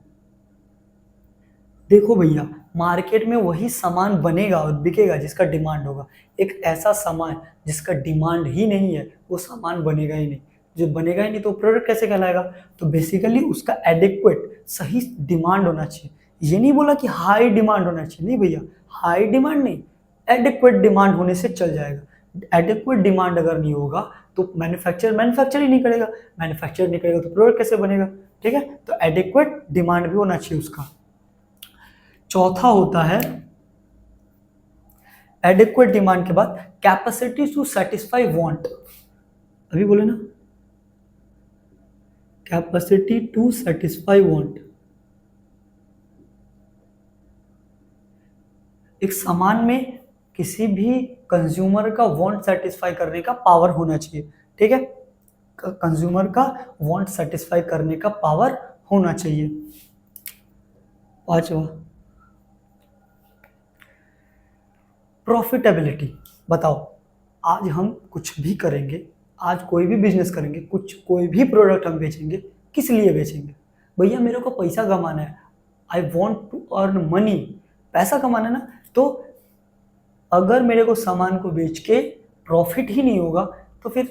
देखो भैया, मार्केट में वही सामान बनेगा और बिकेगा जिसका डिमांड होगा। एक ऐसा सामान जिसका डिमांड ही नहीं है, वो सामान बनेगा ही नहीं। जो बनेगा ही नहीं तो प्रोडक्ट कैसे कहलाएगा? तो बेसिकली उसका एडिक्वेट, सही डिमांड होना चाहिए। ये नहीं बोला कि हाई डिमांड होना चाहिए, नहीं भैया, हाई डिमांड नहीं, एडिक्वेट डिमांड होने से चल जाएगा। एडिक्वेट डिमांड अगर नहीं होगा तो मैन्युफैक्चर ही नहीं करेगा, मैन्युफैक्चर नहीं करेगा तो प्रोडक्ट कैसे बनेगा? ठीक है, तो एडिक्वेट डिमांड भी होना चाहिए उसका। चौथा होता है, एडिक्वेट डिमांड के बाद कैपेसिटी टू सेटिस्फाई वांट। अभी बोले ना, कैपेसिटी टू सेटिस्फाई वांट। एक सामान में किसी भी कंज्यूमर का वांट सेटिस्फाई करने का पावर होना चाहिए। ठीक है, कंज्यूमर का वांट सेटिस्फाई करने का पावर होना चाहिए। पांचवा, प्रॉफिटेबिलिटी। बताओ, आज हम कुछ भी करेंगे, आज कोई भी बिजनेस करेंगे, कोई भी प्रोडक्ट हम बेचेंगे, किस लिए बेचेंगे? भैया मेरे को पैसा कमाना है, I want to earn money, पैसा कमाना है ना। तो अगर मेरे को सामान को बेच के प्रॉफिट ही नहीं होगा तो फिर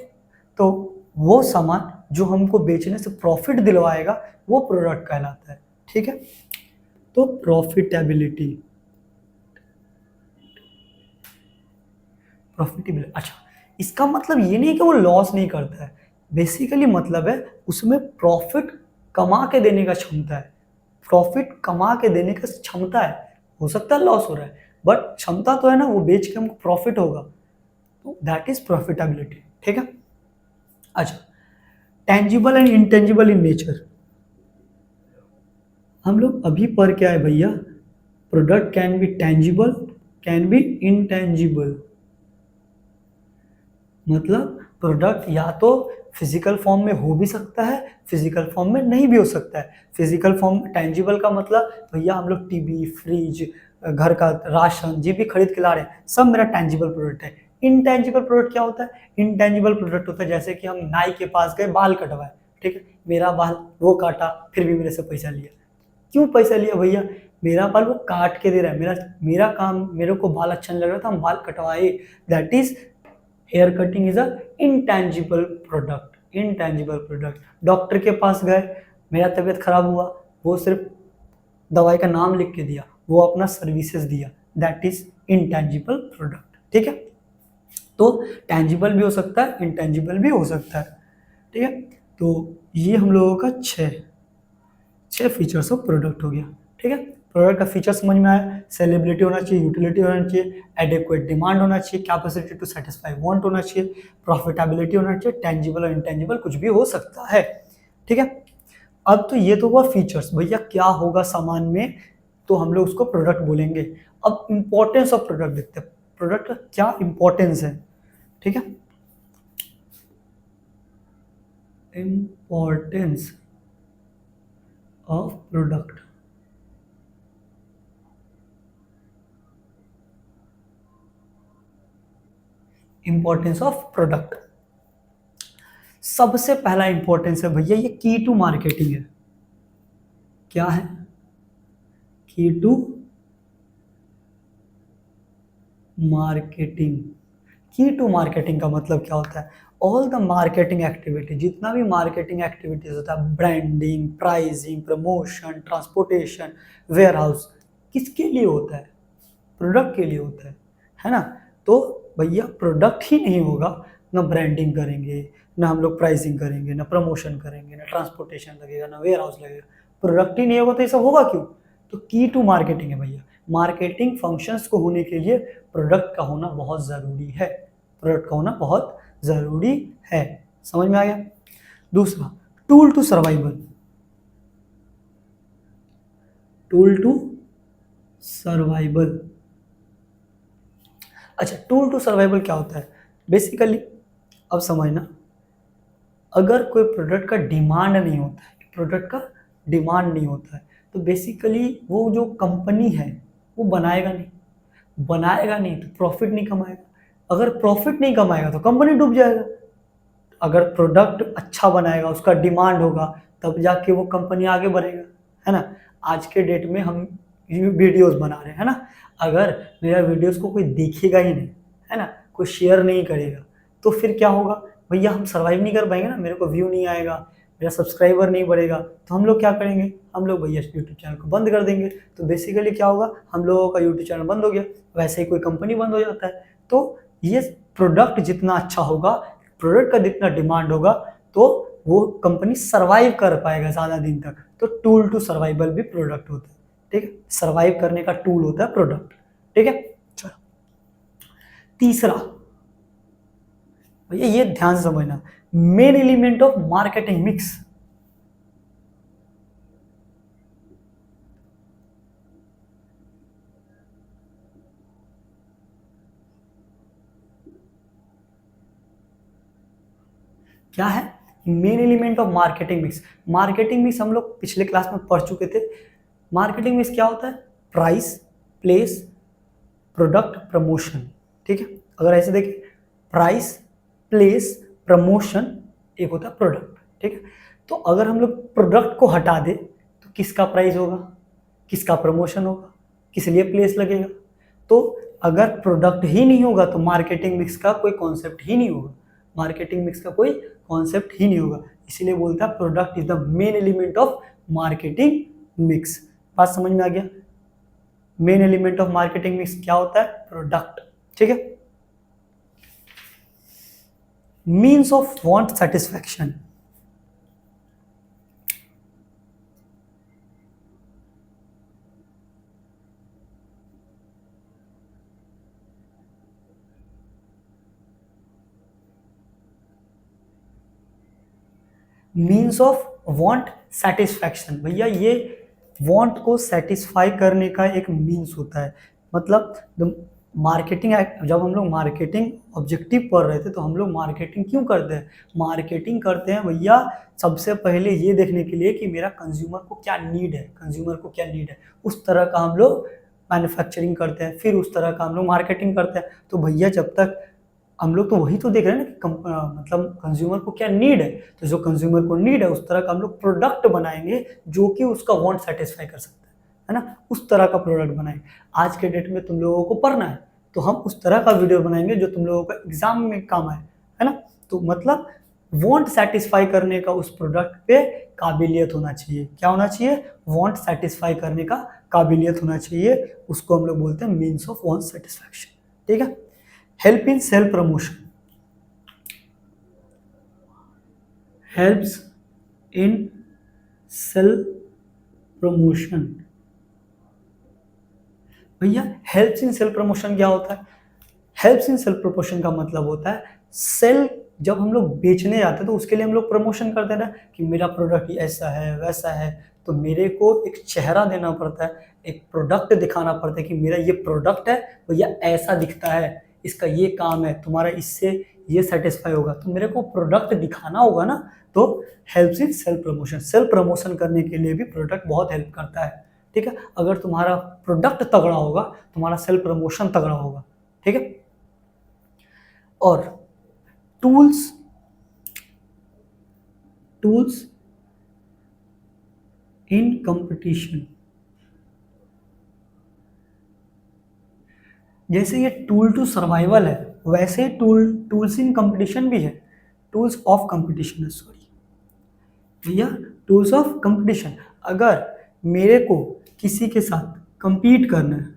तो वो सामान जो हमको बेचने से प्रॉफिट दिलवाएगा वो प्रोडक्ट कहलाता है। ठीक है, तो प्रॉफिटेबिलिटी, प्रॉफिटेबल। अच्छा, इसका मतलब ये नहीं कि वो लॉस नहीं करता है, बेसिकली मतलब है उसमें प्रॉफिट कमा के देने का क्षमता है, प्रॉफिट कमा के देने का क्षमता है। हो सकता है लॉस हो रहा है बट क्षमता तो है ना, वो बेच के हमको प्रॉफिट होगा, तो दैट इज प्रॉफिटेबिलिटी। ठीक है, अच्छा, tangible and intangible in nature. हम लोग अभी पढ़ के आए भैया, product can be tangible, can be intangible. मतलब प्रोडक्ट या तो फिजिकल फॉर्म में हो भी सकता है, फिजिकल फॉर्म में नहीं भी हो सकता है। फिजिकल फॉर्म टेंजिबल का मतलब भैया हम लोग टीवी, फ्रिज, घर का राशन जो भी खरीद के ला रहे हैं, सब मेरा टेंजिबल प्रोडक्ट है। इनटेंजिबल प्रोडक्ट क्या होता है? इनटेंजिबल प्रोडक्ट होता है जैसे कि हम नाई के पास गए, बाल कटवाए, ठीक है, मेरा बाल वो काटा, फिर भी मेरे से पैसा लिया। क्यों पैसा लिया भैया? मेरा बाल वो काट के दे रहा है, मेरा काम, मेरे को बाल अच्छा नहीं लग रहा था, हम बाल कटवाए। That is here cutting is a intangible product. Intangible product. Doctor के पास गए, मेरा तबीयत खराब हुआ, वो सिर्फ दवाई का नाम लिख के दिया, वो अपना सर्विसेज दिया, दैट इज इनटेंजिबल प्रोडक्ट। ठीक है, तो टेंजिबल भी हो सकता है, इनटेंजिबल भी हो सकता है। ठीक है, तो ये हम लोगों का छह फीचर्स ऑफ प्रोडक्ट हो गया। ठीक है, प्रोडक्ट का फीचर समझ में आया, सेलेबिलिटी होना चाहिए, यूटिलिटी होना चाहिए, एडिक्वेट डिमांड होना चाहिए, कैपेसिटी टू सेटिस्फाई वांट होना चाहिए, प्रॉफिटेबिलिटी होना चाहिए, टेंजिबल और इनटेंजिबल कुछ भी हो सकता है। ठीक है, अब तो ये तो हुआ फीचर्स। भैया क्या होगा सामान में, तो हम लोग उसको प्रोडक्ट बोलेंगे। अब इंपॉर्टेंस ऑफ प्रोडक्ट देखते हैं, प्रोडक्ट का क्या इंपॉर्टेंस है। ठीक है, importance of product. Importance of product, सबसे पहला इंपॉर्टेंस है भैया ये की टू मार्केटिंग है। क्या है? की टू मार्केटिंग। की टू मार्केटिंग का मतलब क्या होता है? ऑल द मार्केटिंग एक्टिविटी, जितना भी मार्केटिंग एक्टिविटीज होता है, branding, pricing, promotion, transportation, warehouse, किसके लिए होता है? प्रोडक्ट के लिए होता है ना। तो भैया प्रोडक्ट ही नहीं होगा, ना ब्रांडिंग करेंगे, ना हम लोग प्राइसिंग करेंगे, ना प्रमोशन करेंगे, ना ट्रांसपोर्टेशन लगेगा, ना वेयर हाउस लगेगा, प्रोडक्ट ही नहीं होगा तो ये सब होगा क्यों? तो की टू मार्केटिंग है भैया। मार्केटिंग फंक्शंस को होने के लिए प्रोडक्ट का होना बहुत ज़रूरी है, प्रोडक्ट का होना बहुत ज़रूरी है। समझ में आ गया? दूसरा, tool to survival. Tool to survival. अच्छा, टूल टू सर्वाइवल क्या होता है? बेसिकली अब समझना, अगर कोई प्रोडक्ट का डिमांड नहीं होता है, प्रोडक्ट का डिमांड नहीं होता है, तो बेसिकली वो जो कंपनी है वो बनाएगा नहीं तो प्रॉफिट नहीं कमाएगा। अगर प्रॉफिट नहीं कमाएगा तो कंपनी डूब जाएगा। अगर प्रोडक्ट अच्छा बनाएगा, उसका डिमांड होगा, तब जाके वो कंपनी आगे बढ़ेगा, है ना। आज के डेट में हम वीडियोस बना रहे हैं, है ना, अगर मेरा वीडियोस को कोई देखेगा ही नहीं, है ना, कोई शेयर नहीं करेगा, तो फिर क्या होगा भैया? हम सर्वाइव नहीं कर पाएंगे ना, मेरे को व्यू नहीं आएगा, मेरा सब्सक्राइबर नहीं बढ़ेगा, तो हम लोग क्या करेंगे? हम लोग भैया यूट्यूब चैनल को बंद कर देंगे। तो बेसिकली क्या होगा? हम लोगों का यूट्यूब चैनल बंद हो गया, वैसे ही कोई कंपनी बंद हो जाता है। तो ये प्रोडक्ट जितना अच्छा होगा, प्रोडक्ट का जितना डिमांड होगा, तो वो कंपनी सर्वाइव कर पाएगा ज़्यादा दिन तक। तो टूल टू सर्वाइवल भी प्रोडक्ट होता है। ठीक है, सर्वाइव करने का टूल होता है प्रोडक्ट। ठीक है, चलो तीसरा भैया ये ध्यान से समझना, main element of marketing mix. क्या है? Main element of marketing mix. Marketing mix हम लोग पिछले क्लास में पढ़ चुके थे। मार्केटिंग मिक्स क्या होता है? Price, place, product, promotion. ठीक है, अगर ऐसे देखें, प्राइस, प्लेस, प्रमोशन, एक होता है प्रोडक्ट। ठीक है, तो अगर हम लोग प्रोडक्ट को हटा दे तो किसका प्राइस होगा, किसका प्रमोशन होगा, किस लिए प्लेस लगेगा? तो अगर प्रोडक्ट ही नहीं होगा तो मार्केटिंग मिक्स का कोई कॉन्सेप्ट ही नहीं होगा, मार्केटिंग मिक्स का कोई कॉन्सेप्ट ही नहीं होगा। इसीलिए बोलता है product is the main element of marketing mix. बात समझ में आ गया? Main element of marketing mix क्या होता है? प्रोडक्ट। ठीक है, means of want satisfaction. Means of want satisfaction, भैया ये वांट को सेटिस्फाई करने का एक मीन्स होता है। मतलब मार्केटिंग, जब हम लोग मार्केटिंग ऑब्जेक्टिव पढ़ रहे थे तो हम लोग मार्केटिंग क्यों करते हैं? मार्केटिंग करते हैं भैया सबसे पहले ये देखने के लिए कि मेरा कंज्यूमर को क्या नीड है, कंज्यूमर को क्या नीड है, उस तरह का हम लोग मैन्युफैक्चरिंग करते हैं, फिर उस तरह का हम लोग मार्केटिंग करते हैं। तो भैया जब तक हम लोग तो वही तो देख रहे हैं ना कि मतलब कंज्यूमर को क्या नीड है, तो जो कंज्यूमर को नीड है उस तरह का हम लोग प्रोडक्ट बनाएंगे जो कि उसका वांट सेटिस्फाई कर सकता है ना, उस तरह का प्रोडक्ट बनाएंगे। आज के डेट में तुम लोगों को पढ़ना है तो हम उस तरह का वीडियो बनाएंगे जो तुम लोगों का एग्जाम में काम आए, है ना। तो मतलब वांट सेटिस्फाई करने का उस प्रोडक्ट पे काबिलियत होना चाहिए। क्या होना चाहिए? वांट सेटिस्फाई करने का काबिलियत होना चाहिए। उसको हम लोग बोलते हैं मीन्स ऑफ वांट सेटिस्फैक्शन। ठीक है। Help in self promotion, helps in self promotion. भैया हेल्प्स इन सेल्फ प्रमोशन क्या होता है? हेल्प्स इन सेल्फ प्रमोशन का मतलब होता है सेल, जब हम लोग बेचने जाते हैं तो उसके लिए हम लोग प्रमोशन करते हैं ना कि मेरा प्रोडक्ट ऐसा है वैसा है, तो मेरे को एक चेहरा देना पड़ता है, एक प्रोडक्ट दिखाना पड़ता है कि मेरा ये प्रोडक्ट है भैया, ऐसा दिखता है, इसका ये काम है, तुम्हारा इससे ये सेटिस्फाई होगा, तो मेरे को प्रोडक्ट दिखाना होगा ना। तो helps in self promotion, self promotion करने के लिए भी प्रोडक्ट बहुत हेल्प करता है। ठीक है। अगर तुम्हारा प्रोडक्ट तगड़ा होगा तुम्हारा सेल्फ प्रमोशन तगड़ा होगा। ठीक है। और टूल्स, टूल्स इन कंपटीशन, जैसे ये टूल टू सर्वाइवल है वैसे ही टूल्स इन कंपटीशन भी है, टूल्स ऑफ कंपटीशन है, सॉरी भैया, टूल्स ऑफ कंपटीशन। अगर मेरे को किसी के साथ कंपीट करना है,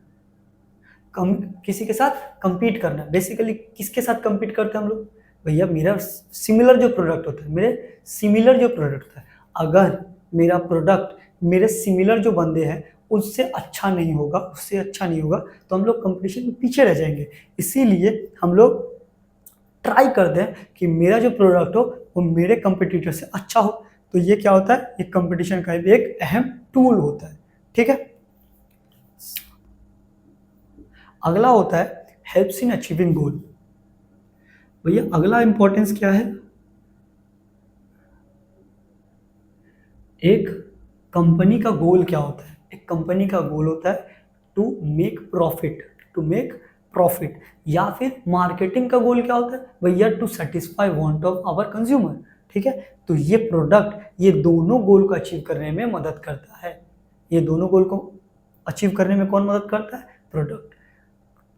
किसी के साथ कंपीट करना है, बेसिकली किसके साथ कंपीट करते हैं हम लोग? भैया मेरा सिमिलर जो प्रोडक्ट होता है, मेरे सिमिलर जो प्रोडक्ट होता है, अगर मेरा प्रोडक्ट मेरे सिमिलर जो बंदे हैं उससे अच्छा नहीं होगा, उससे अच्छा नहीं होगा, तो हम लोग कंपटीशन में पीछे रह जाएंगे। इसीलिए हम लोग ट्राई करते हैं कि मेरा जो प्रोडक्ट हो वो मेरे कंपटीटर से अच्छा हो। तो ये क्या होता है? ये कंपटीशन का भी एक अहम टूल होता है। ठीक है। अगला होता है हेल्प्स इन अचीविंग गोल। भैया अगला इंपॉर्टेंस क्या है? एक कंपनी का गोल क्या होता है? एक कंपनी का गोल होता है to make profit, to make profit. या फिर मार्केटिंग का गोल क्या होता है? भैया to satisfy want of our consumer. ठीक है। तो ये प्रोडक्ट ये दोनों गोल को अचीव करने में मदद करता है। ये दोनों गोल को अचीव करने में कौन मदद करता है? प्रोडक्ट।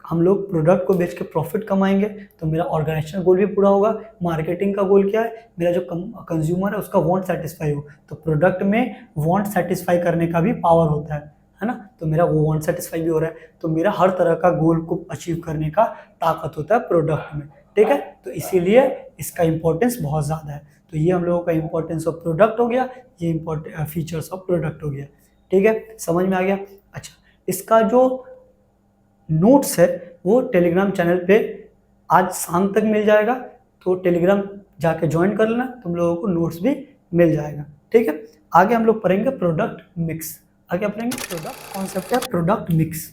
हम लोग प्रोडक्ट को बेच के प्रॉफिट कमाएंगे तो मेरा ऑर्गेनाइजेशनल गोल भी पूरा होगा। मार्केटिंग का गोल क्या है? मेरा जो कंज्यूमर है उसका वांट सेटिस्फाई हो, तो प्रोडक्ट में वांट सेटिस्फाई करने का भी पावर होता है ना। तो मेरा वो वांट सेटिस्फाई भी हो रहा है, तो मेरा हर तरह का गोल को अचीव करने का ताकत होता है प्रोडक्ट में। ठीक है। तो इसीलिए इसका इंपॉर्टेंस बहुत ज़्यादा है। तो ये हम लोगों का इंपॉर्टेंस ऑफ प्रोडक्ट हो गया, ये इंपॉर्टेंट फीचर्स ऑफ प्रोडक्ट हो गया। ठीक है, समझ में आ गया। अच्छा, इसका जो नोट्स है वो टेलीग्राम चैनल पे आज शाम तक मिल जाएगा, तो टेलीग्राम जाके ज्वाइन कर लेना, तुम लोगों को नोट्स भी मिल जाएगा। ठीक है। आगे हम लोग पढ़ेंगे प्रोडक्ट मिक्स। आगे पढ़ेंगे प्रोडक्ट कॉन्सेप्ट है प्रोडक्ट मिक्स।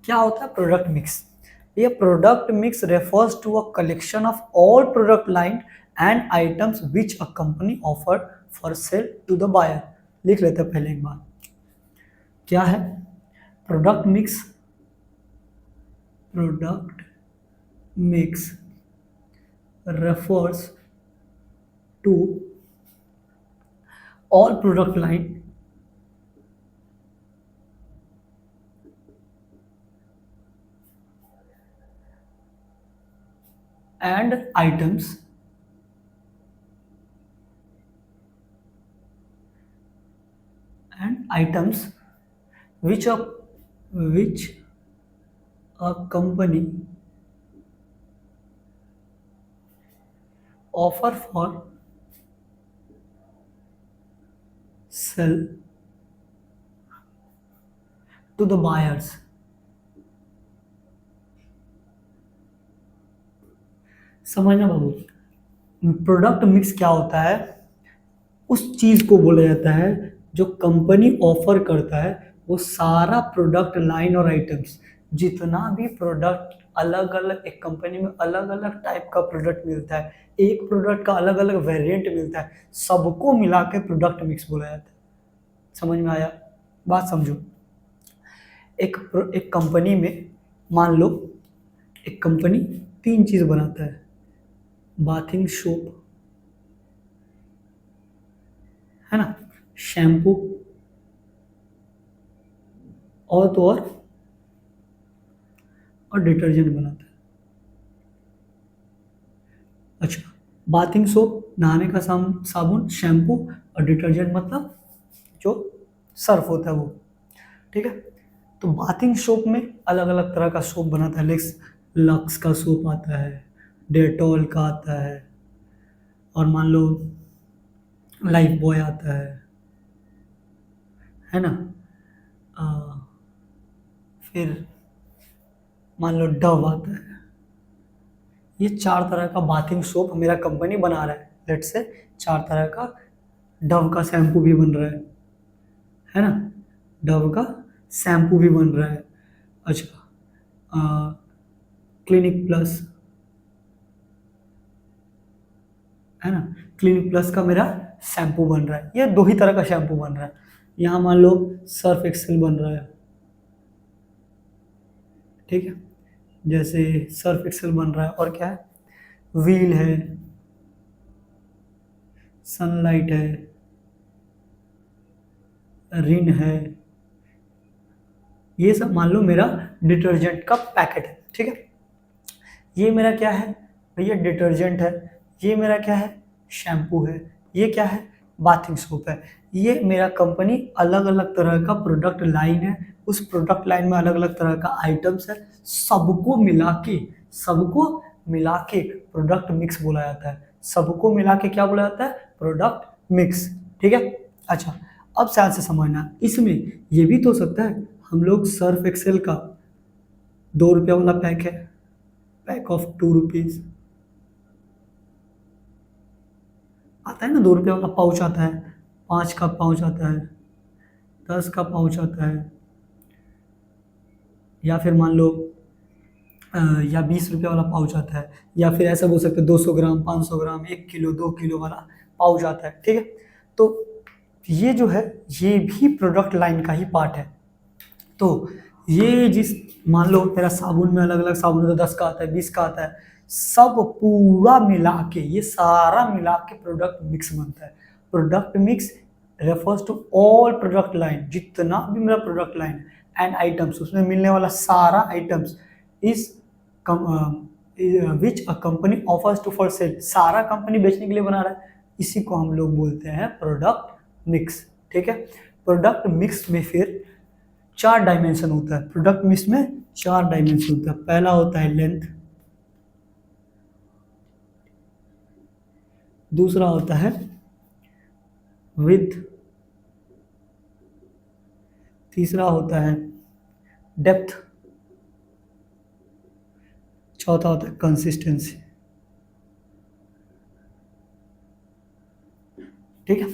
क्या होता है प्रोडक्ट मिक्स? ये product mix refers to a collection of all product line and items which a company offer for sale to the buyer. लिख लेते हैं पहले एक बार, क्या है product mix? Product mix refers to all product line and items which a company offer for sell to the buyers। समझना बाबू, प्रोडक्ट मिक्स क्या होता है? उस चीज को बोला जाता है जो कंपनी ऑफर करता है, वो सारा प्रोडक्ट लाइन और आइटम्स जितना भी प्रोडक्ट अलग अलग एक कंपनी में अलग अलग टाइप का प्रोडक्ट मिलता है, एक प्रोडक्ट का अलग अलग वेरिएंट मिलता है, सबको मिला के प्रोडक्ट मिक्स बोला जाता है। समझ में आया? बात समझो। एक कंपनी में मान लो एक कंपनी 3 चीज बनाता है, बाथिंग सोप, है ना, शैम्पू, और तो और डिटर्जेंट बनाता है। अच्छा, बाथिंग सोप नहाने का साबुन, शैम्पू, और डिटर्जेंट मतलब जो सर्फ होता है वो। ठीक है, तो बाथिंग सोप में अलग अलग तरह का सोप बनाता है। लक्स का सोप आता है, डेटॉल का आता है, और मान लो लाइफ बॉय आता है ना, आ, फिर मान लो डव आता है। ये 4 तरह का बाथिंग सोप मेरा कंपनी बना रहा है। लेट से 4 तरह का डव का शैम्पू भी बन रहा है ना, डव का शैम्पू भी बन रहा है। अच्छा, क्लिनिक प्लस, है ना, क्लिनिक प्लस का मेरा शैम्पू बन रहा है। ये 2 ही तरह का शैम्पू बन रहा है। यहाँ मान लो सर्फ एक्सेल बन रहा है। ठीक है, जैसे सर्फ एक्सेल बन रहा है, और क्या है, व्हील है, सनलाइट है, रिन है। ये सब मान लो मेरा डिटर्जेंट का पैकेट है। ठीक है, ये मेरा क्या है भैया, डिटर्जेंट है। ये मेरा क्या है, शैम्पू है। ये क्या है, बाथिंग सोप है। ये मेरा कंपनी अलग अलग तरह का प्रोडक्ट लाइन है। उस प्रोडक्ट लाइन में अलग अलग तरह का आइटम्स है। सबको मिला के प्रोडक्ट मिक्स बोला जाता है। सबको मिला के क्या बोला जाता है, प्रोडक्ट मिक्स। ठीक है, अच्छा, अब ध्यान से समझना, इसमें ये भी तो हो सकता है हम लोग सर्फ एक्सेल का 2 रुपया वाला पैक है, पैक ऑफ 2 रुपीज आता है ना, 2 रुपया वाला पाउच आता है, 5 का पाउच आता है, 10 का पाउच आता है, या फिर मान लो या 20 रुपया वाला पाउच आता है, या फिर ऐसा बोल सकते हैं 200 ग्राम, 500 ग्राम, 1 किलो, 2 किलो वाला पाउच आता है। ठीक है, तो ये जो है ये भी प्रोडक्ट लाइन का ही पार्ट है। तो ये जिस मान लो मेरा साबुन में अलग अलग साबुन, तो 10 का आता है, 20 का आता है, सब पूरा मिला के, ये सारा मिला के प्रोडक्ट मिक्स बनता है। Product mix refers to all product line, जितना भी मेरा प्रोडक्ट लाइन एंड आइटम्स, उसमें मिलने वाला सारा आइटम्स इस which a company offers to for sale, सारा कंपनी बेचने के लिए बना रहा है, इसी को हम लोग बोलते हैं प्रोडक्ट मिक्स। ठीक है, प्रोडक्ट मिक्स में फिर 4 डायमेंशन होता है। प्रोडक्ट मिक्स में 4 डायमेंशन होता है। पहला होता है लेंथ, दूसरा होता है विड्थ, तीसरा होता है डेप्थ, चौथा होता है कंसिस्टेंसी। ठीक है,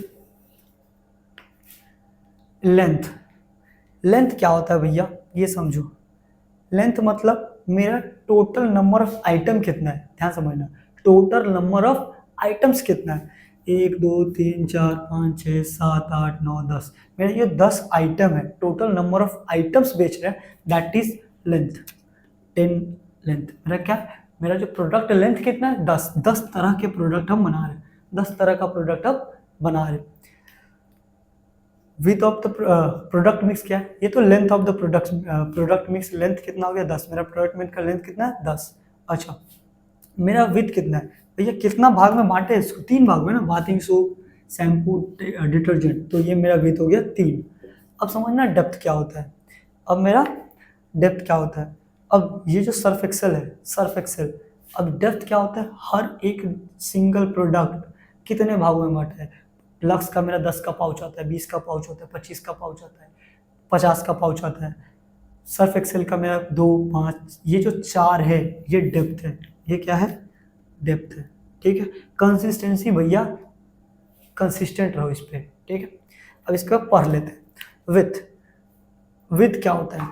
लेंथ, लेंथ क्या होता है भैया, ये समझो। लेंथ मतलब मेरा टोटल नंबर ऑफ आइटम कितना है, ध्यान समझना, टोटल नंबर ऑफ आइटम्स कितना है, 1 2 3 4 5 6 7 8 9 10, मेरा ये 10 आइटम है। टोटल नंबर ऑफ आइटम्स बेच रहे हैं, दैट इज लेंथ। 10 लेंथ मेरा क्या है, मेरा जो प्रोडक्ट लेंथ कितना है, 10 तरह के प्रोडक्ट हम बना रहे हैं, 10 तरह का प्रोडक्ट हम बना रहे हैं। Width of the product mix क्या है, ये तो length of the product mix, length कितना हो गया 10, मेरा प्रोडक्ट मिक्स का लेंथ कितना है 10। अच्छा, मेरा विथ कितना है भैया, कितना भाग में बांटे इसको, 3 भाग में ना, बाथिंग सोप, शैम्पू, डिटर्जेंट, तो ये मेरा विथ हो गया 3। अब समझना डेप्थ क्या होता है। अब मेरा डेप्थ क्या होता है, अब ये जो सर्फ एक्सेल है, सर्फ एक्सेल, अब डेप्थ क्या होता है, हर एक सिंगल प्रोडक्ट कितने भागों में बांटा है। लक्स का मेरा 10 का पाउच आता है, 20 का पाउच होता है, 25 का पाउच आता है, 50 का पाउच आता है। सर्फ एक्सेल का मेरा 2 5, ये जो 4 है ये डेप्थ है, ये क्या है, डेप्थ है। ठीक है, कंसिस्टेंसी भैया कंसिस्टेंट रहो इस पे। ठीक है, अब इसका पढ़ लेते हैं। विथ, विथ क्या होता है,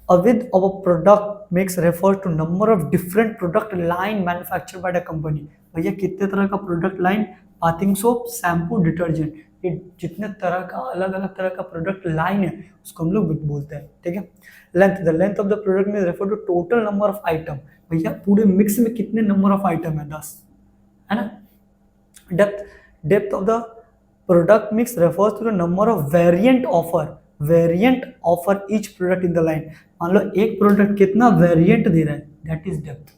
A width of a product mix refers to number of different product line manufactured by the company. भैया कितने तरह का product line, bathing soap, shampoo, detergent, ये जितने तरह का अलग अलग तरह का प्रोडक्ट लाइन है उसको हम लोग विद बोलते हैं, ठीक है। Length, the length of the product में refer to total number of item, भैया पूरे मिक्स में कितने नंबर ऑफ आइटम है, 10, है ना। Depth, depth of the product mix refers to the number of variant offer each product in the line. मान लो एक प्रोडक्ट कितना वेरिएंट दे रहा है, दैट इज डेप्थ।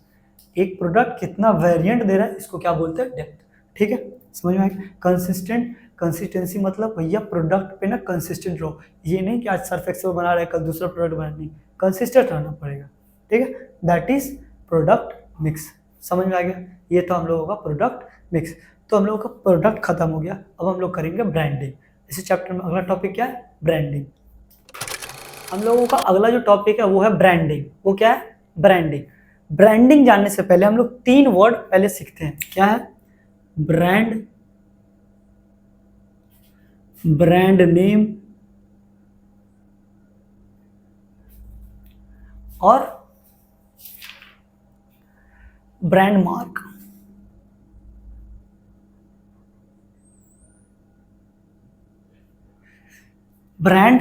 एक प्रोडक्ट कितना वेरिएंट दे रहा है, इसको क्या बोलते हैं, डेप्थ, ठीक है। समझ में आएगा। कंसिस्टेंट, कंसिस्टेंसी मतलब भैया प्रोडक्ट पे ना कंसिस्टेंट रहो, ये नहीं कि आज सर्फ एक्सेल बना रहे कल दूसरा प्रोडक्ट बना, नहीं, कंसिस्टेंट रहना पड़ेगा, ठीक है। That is product mix. समझ में आ गया। ये तो हम लोगों का प्रोडक्ट मिक्स। तो हम लोगों का प्रोडक्ट खत्म हो गया, अब हम लोग करेंगे ब्रांडिंग। इस चैप्टर में अगला टॉपिक क्या है, ब्रांडिंग। हम लोगों का अगला जो टॉपिक है वो है ब्रांडिंग। वो क्या है, ब्रांडिंग। ब्रांडिंग जानने से पहले हम लोग 3 वर्ड पहले सीखते हैं। क्या है, ब्रांड, ब्रांड नेम और brand mark. Brand,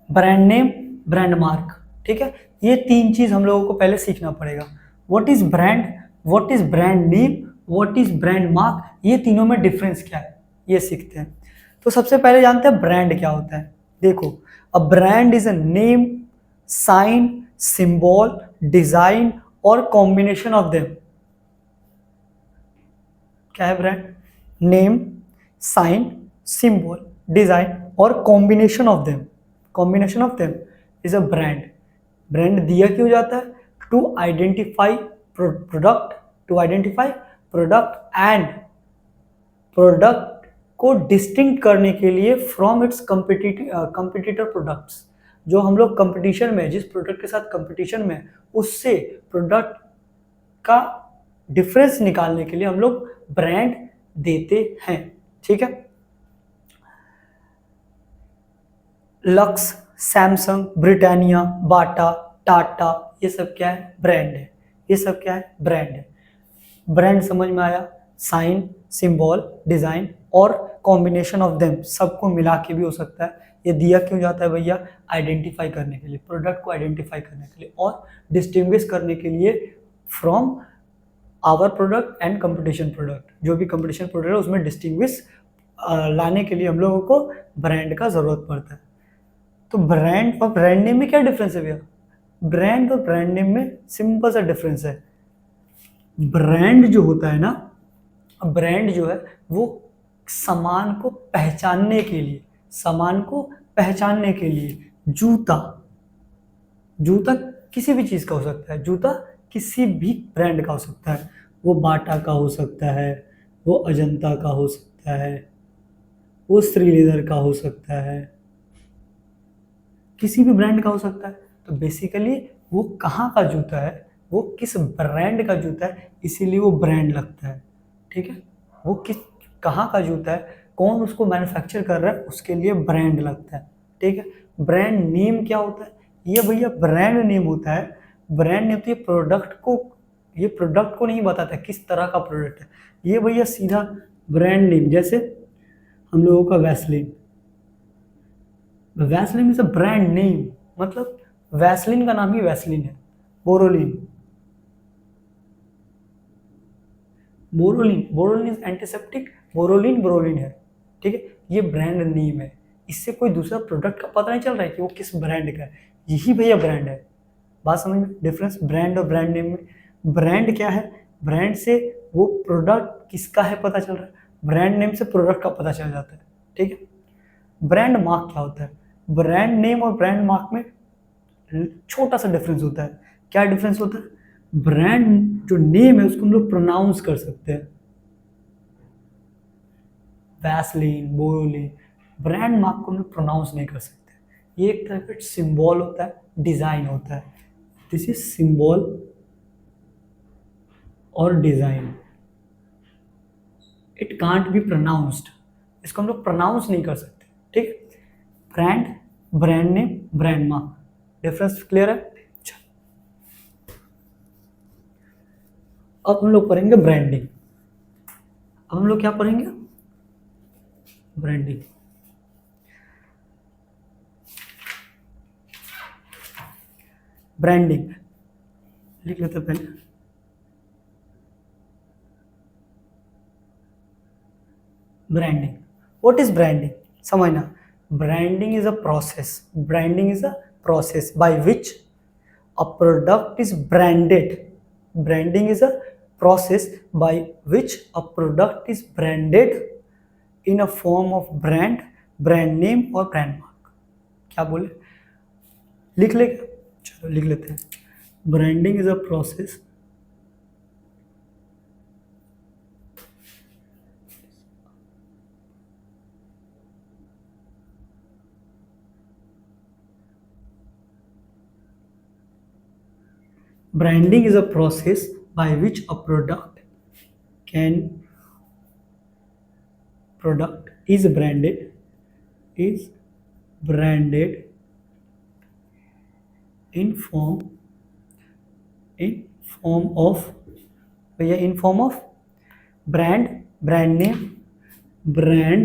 brand name, brand mark, ठीक है। ये 3 चीज हम लोगों को पहले सीखना पड़ेगा। What is brand, what is brand name, what is brand mark, ये तीनों में डिफरेंस क्या है, ये सीखते हैं। तो सबसे पहले जानते हैं ब्रांड क्या होता है। देखो, a brand is a name, sign, symbol, design और कॉम्बिनेशन ऑफ देम। क्या है brand, name, sign, symbol, design और combination of them. Combination of them is a brand. Brand दिया क्यों जाता है, to identify product, to identify product and product को डिस्टिंक्ट करने के लिए फ्रॉम इट्स कंपिटिटर प्रोडक्ट्स। जो हम लोग कंपटीशन में, जिस प्रोडक्ट के साथ कंपटीशन में, उससे प्रोडक्ट का डिफरेंस निकालने के लिए हम लोग ब्रांड देते हैं, ठीक है। लक्स, सैमसंग, ब्रिटानिया, बाटा, टाटा, ये सब क्या है, ब्रांड है। ये सब क्या है, ब्रांड है। ब्रांड समझ में आया। साइन, सिंबल, डिजाइन और कॉम्बिनेशन ऑफ देम, सबको मिला के भी हो सकता है। ये दिया क्यों जाता है भैया, आइडेंटिफाई करने के लिए, प्रोडक्ट को आइडेंटिफाई करने के लिए और डिस्टिंग्विश करने के लिए from our product and competition product. जो भी कंपटीशन प्रोडक्ट है उसमें डिस्टिंग्विश लाने के लिए हम लोगों को ब्रांड का जरूरत पड़ता है। तो ब्रांड और ब्रांड नेम में क्या डिफरेंस है भैया, ब्रांड और ब्रांड नेम में सिंपल सा डिफरेंस है। ब्रांड जो होता है ना, ब्रांड जो है वो सामान को पहचानने के लिए, सामान को पहचानने के लिए, जूता, जूता किसी भी चीज का हो सकता है, जूता किसी भी ब्रांड का हो सकता है। वो बाटा का हो सकता है, वो अजंता का हो सकता है, वो श्रीलेदर का हो सकता है, किसी भी ब्रांड का हो सकता है। तो बेसिकली वो कहाँ का जूता है, वो किस ब्रांड का जूता है, इसीलिए वो ब्रांड लगता है, ठीक है। वो किस, कहाँ का जूता है, कौन उसको मैन्युफैक्चर कर रहा है, उसके लिए ब्रांड लगता है, ठीक है। ब्रांड नेम क्या होता है, ये भैया ब्रांड नेम होता है। ब्रांड नेम तो ये प्रोडक्ट को नहीं बताता किस तरह का प्रोडक्ट है, ये भैया सीधा ब्रांड नेम। जैसे हम लोगों का Vaseline, Vaseline is a brand name, मतलब वैसलीन का नाम ही वैसलीन है। बोरोलिन, बोरोलिन, बोरोलिन इज एंटीसेप्टिक, बोरोलिन है, ठीक है। ये ब्रांड नेम है, इससे कोई दूसरा प्रोडक्ट का पता नहीं चल रहा है कि वो किस ब्रांड का है, यही भैया ब्रांड है। बात समझ में, डिफरेंस ब्रांड और ब्रांड नेम में। ब्रांड क्या है, ब्रांड से वो प्रोडक्ट किसका है पता चल रहा है, ब्रांड नेम से प्रोडक्ट का पता चल जाता है, ठीक है। ब्रांड मार्क क्या होता है, ब्रांड नेम और ब्रांड मार्क में छोटा सा डिफरेंस होता है। क्या डिफरेंस होता है, ब्रांड जो नेम है उसको हम लोग प्रोनाउंस कर सकते हैं, वैसलीन, बोरोलिन। ब्रांड मार्क को हम लोग प्रोनाउंस नहीं कर सकते। ये एक तरह का सिंबल होता है, डिजाइन होता है। दिस इज सिंबल और design, it can't be pronounced, इसको हम लोग प्रोनाउंस नहीं कर सकते, ठीक है। Brand, brand name, brand mark, difference clear है। अब हम लोग पढ़ेंगे ब्रांडिंग। अब हम लोग क्या पढ़ेंगे? ब्रांडिंग। ब्रांडिंग लिख लेते पहले। Branding, what is branding? समझना, branding is a process, branding is a process by which a product is branded. Branding is a process by which a product is branded in a form of brand, brand name or brand mark. क्या बोले? लिख ले, चलो लिख लेते हैं। Branding is a process branding is a process by which a product is branded in form of भैया in form of brand, brand name, brand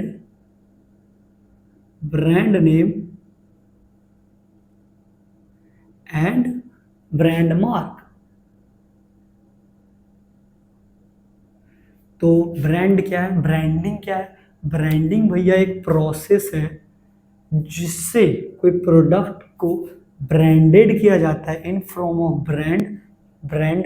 name and brand mark। तो ब्रांड क्या है? ब्रांडिंग क्या है? ब्रांडिंग भैया एक प्रोसेस है जिससे कोई प्रोडक्ट को ब्रांडेड किया जाता है in form of brand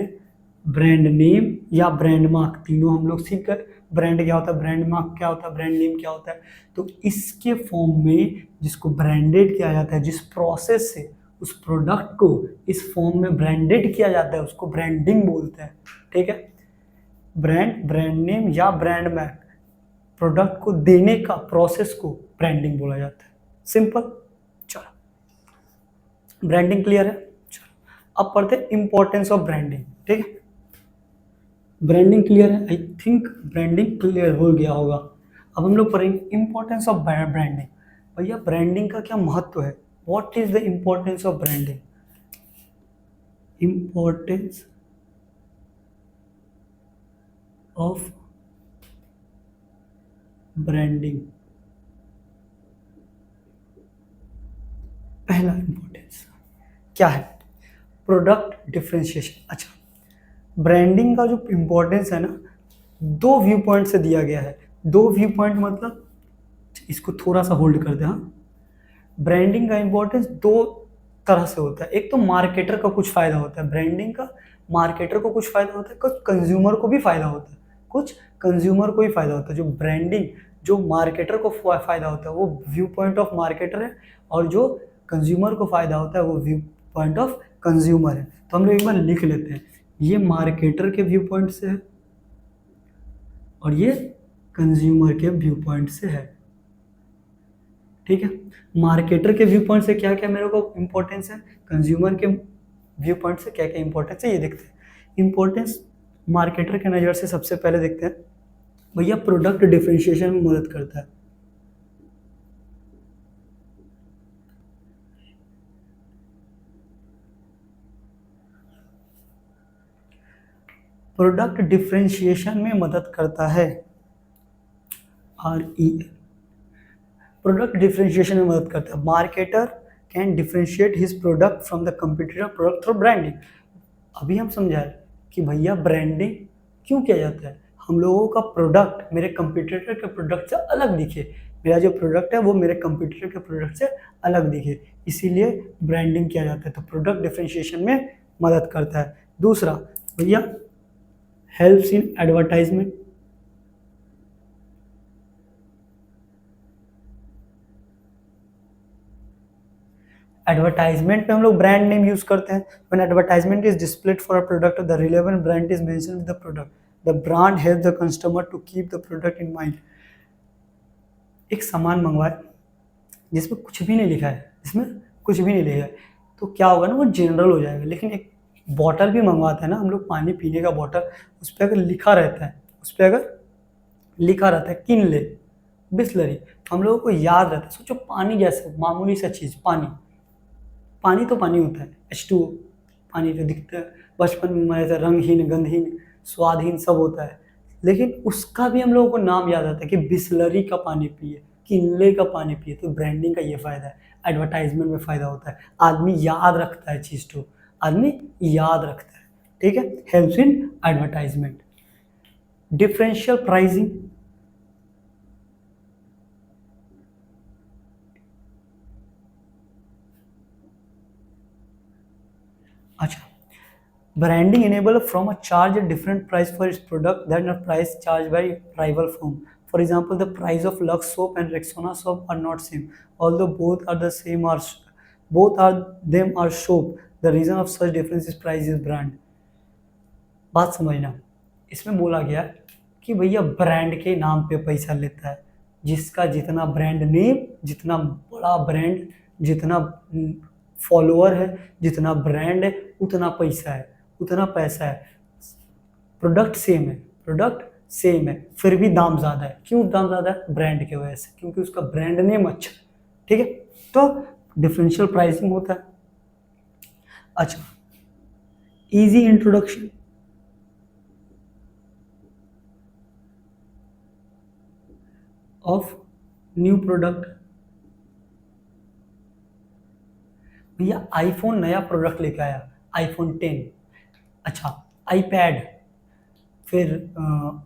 name या ब्रांड मार्क। तीनों हम लोग सीख कर, ब्रांड क्या होता है, ब्रांड मार्क क्या होता है, ब्रांड नेम क्या होता है। तो इसके फॉर्म में जिसको ब्रांडेड किया जाता है, जिस प्रोसेस से उस प्रोडक्ट को इस फॉर्म में ब्रांडेड किया जाता है, उसको ब्रांडिंग बोलते हैं। ठीक है, ब्रांड नेम या ब्रांड मार्क प्रोडक्ट को देने का प्रोसेस को ब्रांडिंग बोला जाता है। सिंपल। चलो, ब्रांडिंग क्लियर है। चलो अब पढ़ते हैं इंपॉर्टेंस ऑफ ब्रांडिंग। ठीक है, ब्रांडिंग क्लियर है, आई थिंक ब्रांडिंग क्लियर हो गया होगा। अब हम लोग पढ़ेंगे इंपॉर्टेंस ऑफ ब्रांडिंग। भैया ब्रांडिंग का क्या महत्व है? What is the importance of branding? Importance of branding. पहला इंपॉर्टेंस क्या है? Product differentiation. अच्छा, ब्रांडिंग का जो इंपॉर्टेंस है ना, दो व्यू पॉइंट से दिया गया है। दो व्यू पॉइंट मतलब, इसको थोड़ा सा होल्ड कर दे। हाँ, ब्रांडिंग का इंपॉर्टेंस दो तरह से होता है। एक तो मार्केटर का कुछ फायदा होता है, ब्रांडिंग का मार्केटर को कुछ फायदा होता है, कुछ कंज्यूमर को भी फायदा होता है, कुछ कंज्यूमर को ही फायदा होता है। जो ब्रांडिंग जो मार्केटर को फायदा होता है वो व्यू पॉइंट ऑफ मार्केटर है, और जो कंज्यूमर को फायदा होता है वो व्यू पॉइंट ऑफ कंज्यूमर है। तो हम लोग एक बार लिख लेते हैं, ये मार्केटर के व्यू पॉइंट से है और ये कंज्यूमर के व्यू पॉइंट से है। ठीक है, मार्केटर के व्यू पॉइंट से क्या क्या मेरे को इंपॉर्टेंस है, कंज्यूमर के व्यू पॉइंट से क्या क्या इंपॉर्टेंस है, ये देखते हैं। इंपॉर्टेंस मार्केटर के नज़र से सबसे पहले देखते हैं, भैया प्रोडक्ट डिफरेंशिएशन में मदद करता है। प्रोडक्ट डिफरेंशिएशन में मदद करता है, REL। प्रोडक्ट डिफरेंशिएशन में मदद करता है। Marketer can differentiate his product from the competitor product through branding. अभी हम समझाए कि भैया ब्रांडिंग क्यों किया जाता है, हम लोगों का प्रोडक्ट मेरे कंपटीटर के प्रोडक्ट से अलग दिखे, मेरा जो प्रोडक्ट है वो मेरे कंपटीटर के प्रोडक्ट से अलग दिखे, इसीलिए ब्रांडिंग किया जाता है। तो प्रोडक्ट डिफरेंशिएशन में मदद करता है। दूसरा भैया हेल्प्स इन एडवर्टाइजमेंट। एडवर्टाइजमेंट में हम लोग ब्रांड नेम यूज करते हैं। When advertisement is displayed for a product, the relevant brand is mentioned with the product, the brand help the customer to keep the product in mind. एक सामान मंगवाए जिसमें कुछ भी नहीं लिखा है, इसमें कुछ भी नहीं लिखा है, तो क्या होगा ना, वो जनरल हो जाएगा। लेकिन एक बॉटल भी मंगवाते हैं ना हम लोग, पानी पीने का बॉटल, उस पर अगर लिखा रहता है, उस पर अगर लिखा रहता है किनले बिस्लरी, तो हम लोगों को याद रहता है। सोचो पानी जैसे मामूली सा चीज़, पानी तो पानी होता है, H2O, पानी जो दिखता है बचपन में हमारे रंगहीन गंधहीन स्वादहीन सब होता है, लेकिन उसका भी हम लोगों को नाम याद आता है कि बिसलरी का पानी पिए, किनले का पानी पिए। तो ब्रांडिंग का ये फ़ायदा है, एडवर्टाइजमेंट में फ़ायदा होता है, आदमी याद रखता है चीज़ को, आदमी याद रखता है, ठीक है। Helps in advertisement. Differential pricing, अच्छा, branding enable from a charge a different price for its product than a price charged by rival firm. For example, the price of Lux soap and Rexona soap are not same, although both are the same are both are them are soap. The reason of such difference is price is brand. बात समझना, इसमें बोला गया कि भैया ब्रांड के नाम पे पैसा लेता है, जिसका जितना ब्रांड नेम, जितना बड़ा ब्रांड, जितना फॉलोअर है, जितना ब्रांड है, उतना पैसा है, उतना पैसा है। प्रोडक्ट सेम है, प्रोडक्ट सेम है, फिर भी दाम ज़्यादा है। क्यों दाम ज़्यादा है? ब्रांड की वजह से, क्योंकि उसका ब्रांड नेम अच्छा है, ठीक है। तो डिफरेंशियल प्राइसिंग होता है। अच्छा, easy introduction, of new product. भैया आईफोन नया प्रोडक्ट लेके आया, आईफोन 10, अच्छा आईपैड, फिर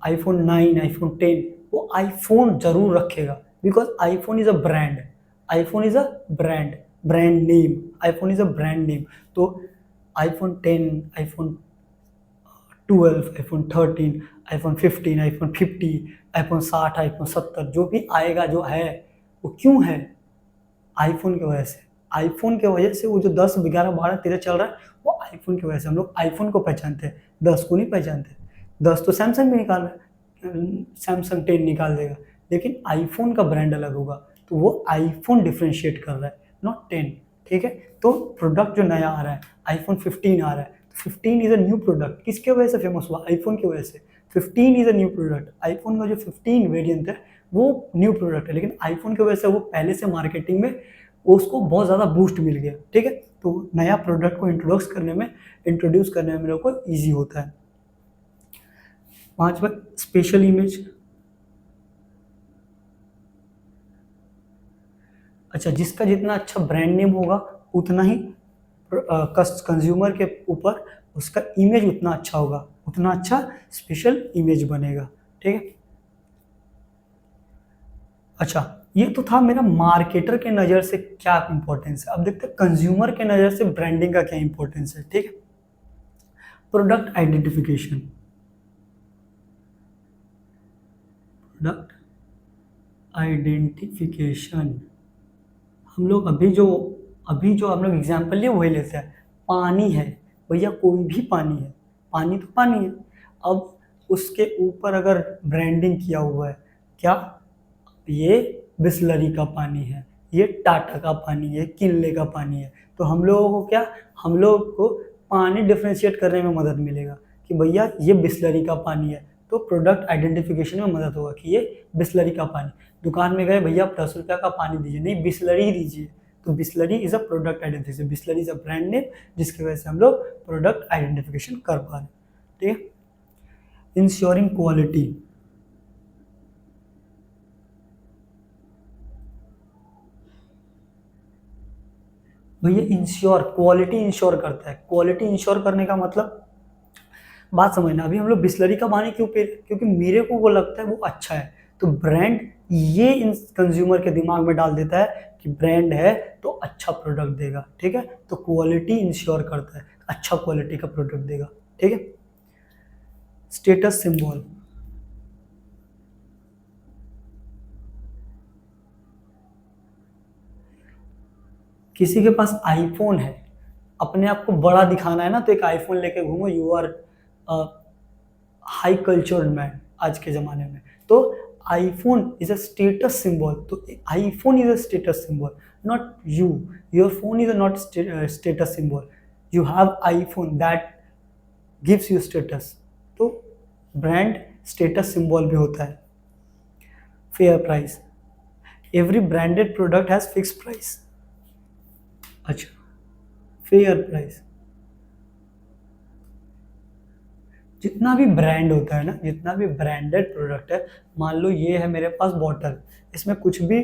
आईफोन 9, आईफोन 10, वो आईफोन जरूर रखेगा, because iPhone is a brand, iPhone is a brand, brand name, iPhone is a brand name. तो iPhone 10, iPhone 12, iPhone 13, iPhone 15, iPhone 50, iPhone 60, iPhone 70, जो भी आएगा जो है, वो क्यों है? आईफोन की वजह से, आईफोन की वजह से। वो जो 10, 11, 12, 13 चल रहा है, वो आईफोन की वजह से। हम लोग आईफोन को पहचानते हैं, 10 को नहीं पहचानते। 10 तो सैमसंग भी निकाल रहा है, सैमसंग 10 निकाल देगा, लेकिन आईफोन का ब्रांड अलग होगा, तो वो आईफोन डिफ्रेंशिएट कर रहा है, नॉट 10, ठीक है। तो प्रोडक्ट जो नया आ रहा है, आईफोन 15 आ रहा है, 15 इज अ न्यू प्रोडक्ट, किसके वजह से फेमस हुआ? आईफोन की वजह से। 15 is a new product, iPhone का जो 15 वेरिएंट है वो न्यू प्रोडक्ट है, लेकिन आईफोन की वजह से वो पहले से मार्केटिंग में उसको बहुत ज़्यादा बूस्ट मिल गया, ठीक है। तो नया प्रोडक्ट को इंट्रोड्यूस करने में मेरे को ईजी होता है। 5वां, स्पेशल इमेज। अच्छा, जिसका जितना अच्छा ब्रांड नेम होगा, उतना ही कंज्यूमर के ऊपर उसका इमेज उतना अच्छा होगा, उतना अच्छा स्पेशल इमेज बनेगा, ठीक है। अच्छा, ये तो था मेरा मार्केटर के नज़र से क्या इंपॉर्टेंस है। अब देखते हैं कंज्यूमर के नज़र से ब्रांडिंग का क्या इंपॉर्टेंस है, ठीक है। प्रोडक्ट आइडेंटिफिकेशन, प्रोडक्ट आइडेंटिफिकेशन, हम लोग अभी जो हम लोग एग्जाम्पल लिए वही लेते हैं। पानी है भैया, कोई भी पानी है, पानी तो पानी है। अब उसके ऊपर अगर ब्रांडिंग किया हुआ है, क्या ये बिसलरी का पानी है, ये टाटा का पानी है, किनले का पानी है, तो हम लोगों को क्या, हम लोग को पानी डिफ्रेंशिएट करने में मदद मिलेगा कि भैया ये बिसलरी का पानी है। तो प्रोडक्ट आइडेंटिफिकेशन में मदद होगा कि ये बिसलरी का पानी। दुकान में गए, भैया आप 10 रुपये का पानी दीजिए, नहीं बिसलरी ही दीजिए। तो Bisleri is a product identification, Bisleri is a brand name, जिसकी वजह से हम लोग प्रोडक्ट आइडेंटिफिकेशन कर पा रहे हैं, ठीक है। इंश्योरिंग क्वालिटी, भैया इंश्योर, क्वालिटी इंश्योर करता है। क्वालिटी इंश्योर करने का मतलब, बात समझना, अभी हम लोग बिस्लरी का पानी क्यों पी रहे हैं? क्योंकि मेरे को वो लगता है वो अच्छा है। तो ब्रांड ये इन कंज्यूमर के दिमाग में डाल देता है कि ब्रांड है तो अच्छा प्रोडक्ट देगा, ठीक है। तो क्वालिटी इंश्योर करता है, अच्छा क्वालिटी का प्रोडक्ट देगा, ठीक है। स्टेटस सिंबल, किसी के पास आईफोन है, अपने आप को बड़ा दिखाना है ना, तो एक आईफोन लेके घूमो, you are high cultured man आज के ज़माने में। तो iPhone is a status symbol, तो iPhone is a status symbol, not you, your phone is a not status symbol, you have iPhone that gives you status. तो ब्रांड स्टेटस सिंबल भी होता है। Fair price, every branded product has fix price. अच्छा, फेयर प्राइस, जितना भी ब्रांड होता है ना, जितना भी ब्रांडेड प्रोडक्ट है, मान लो ये है मेरे पास बॉटल, इसमें कुछ भी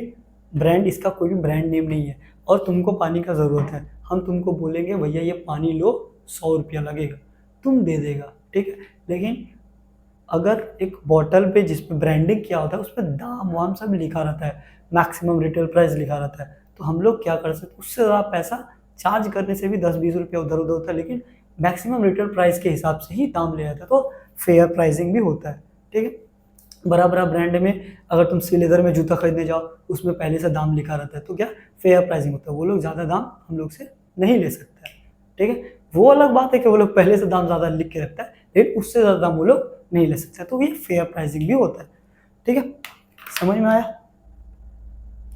ब्रांड, इसका कोई भी ब्रांड नेम नहीं है, और तुमको पानी का ज़रूरत है, हम तुमको बोलेंगे भैया ये पानी लो, 100 रुपया लगेगा, तुम दे देगा, ठीक है। लेकिन अगर एक बॉटल पे जिस पे ब्रांडिंग किया होता है उस पर दाम वाम सब लिखा रहता है, मैक्सिमम रिटेल प्राइस लिखा रहता है, तो हम लोग क्या कर सकते, उससे ज़्यादा पैसा चार्ज करने से भी 10-20 रुपया उधर उधर होता है, लेकिन मैक्सिमम रिटेल प्राइस के हिसाब से ही दाम लिया जाता है, तो फेयर प्राइसिंग भी होता है, ठीक है। बड़ा बड़ा ब्रांड में अगर तुम सी लेदर में जूता खरीदने जाओ, उसमें पहले से दाम लिखा रहता है, तो क्या फेयर प्राइसिंग होता है, वो लोग ज़्यादा दाम हम लोग से नहीं ले सकते हैं, ठीक है। वो अलग बात है कि वो लोग पहले से दाम ज़्यादा लिख के रखता है, लेकिन उससे ज़्यादा दाम वो लोग नहीं ले सकते, तो ये फेयर प्राइसिंग भी होता है, ठीक है। समझ में आया?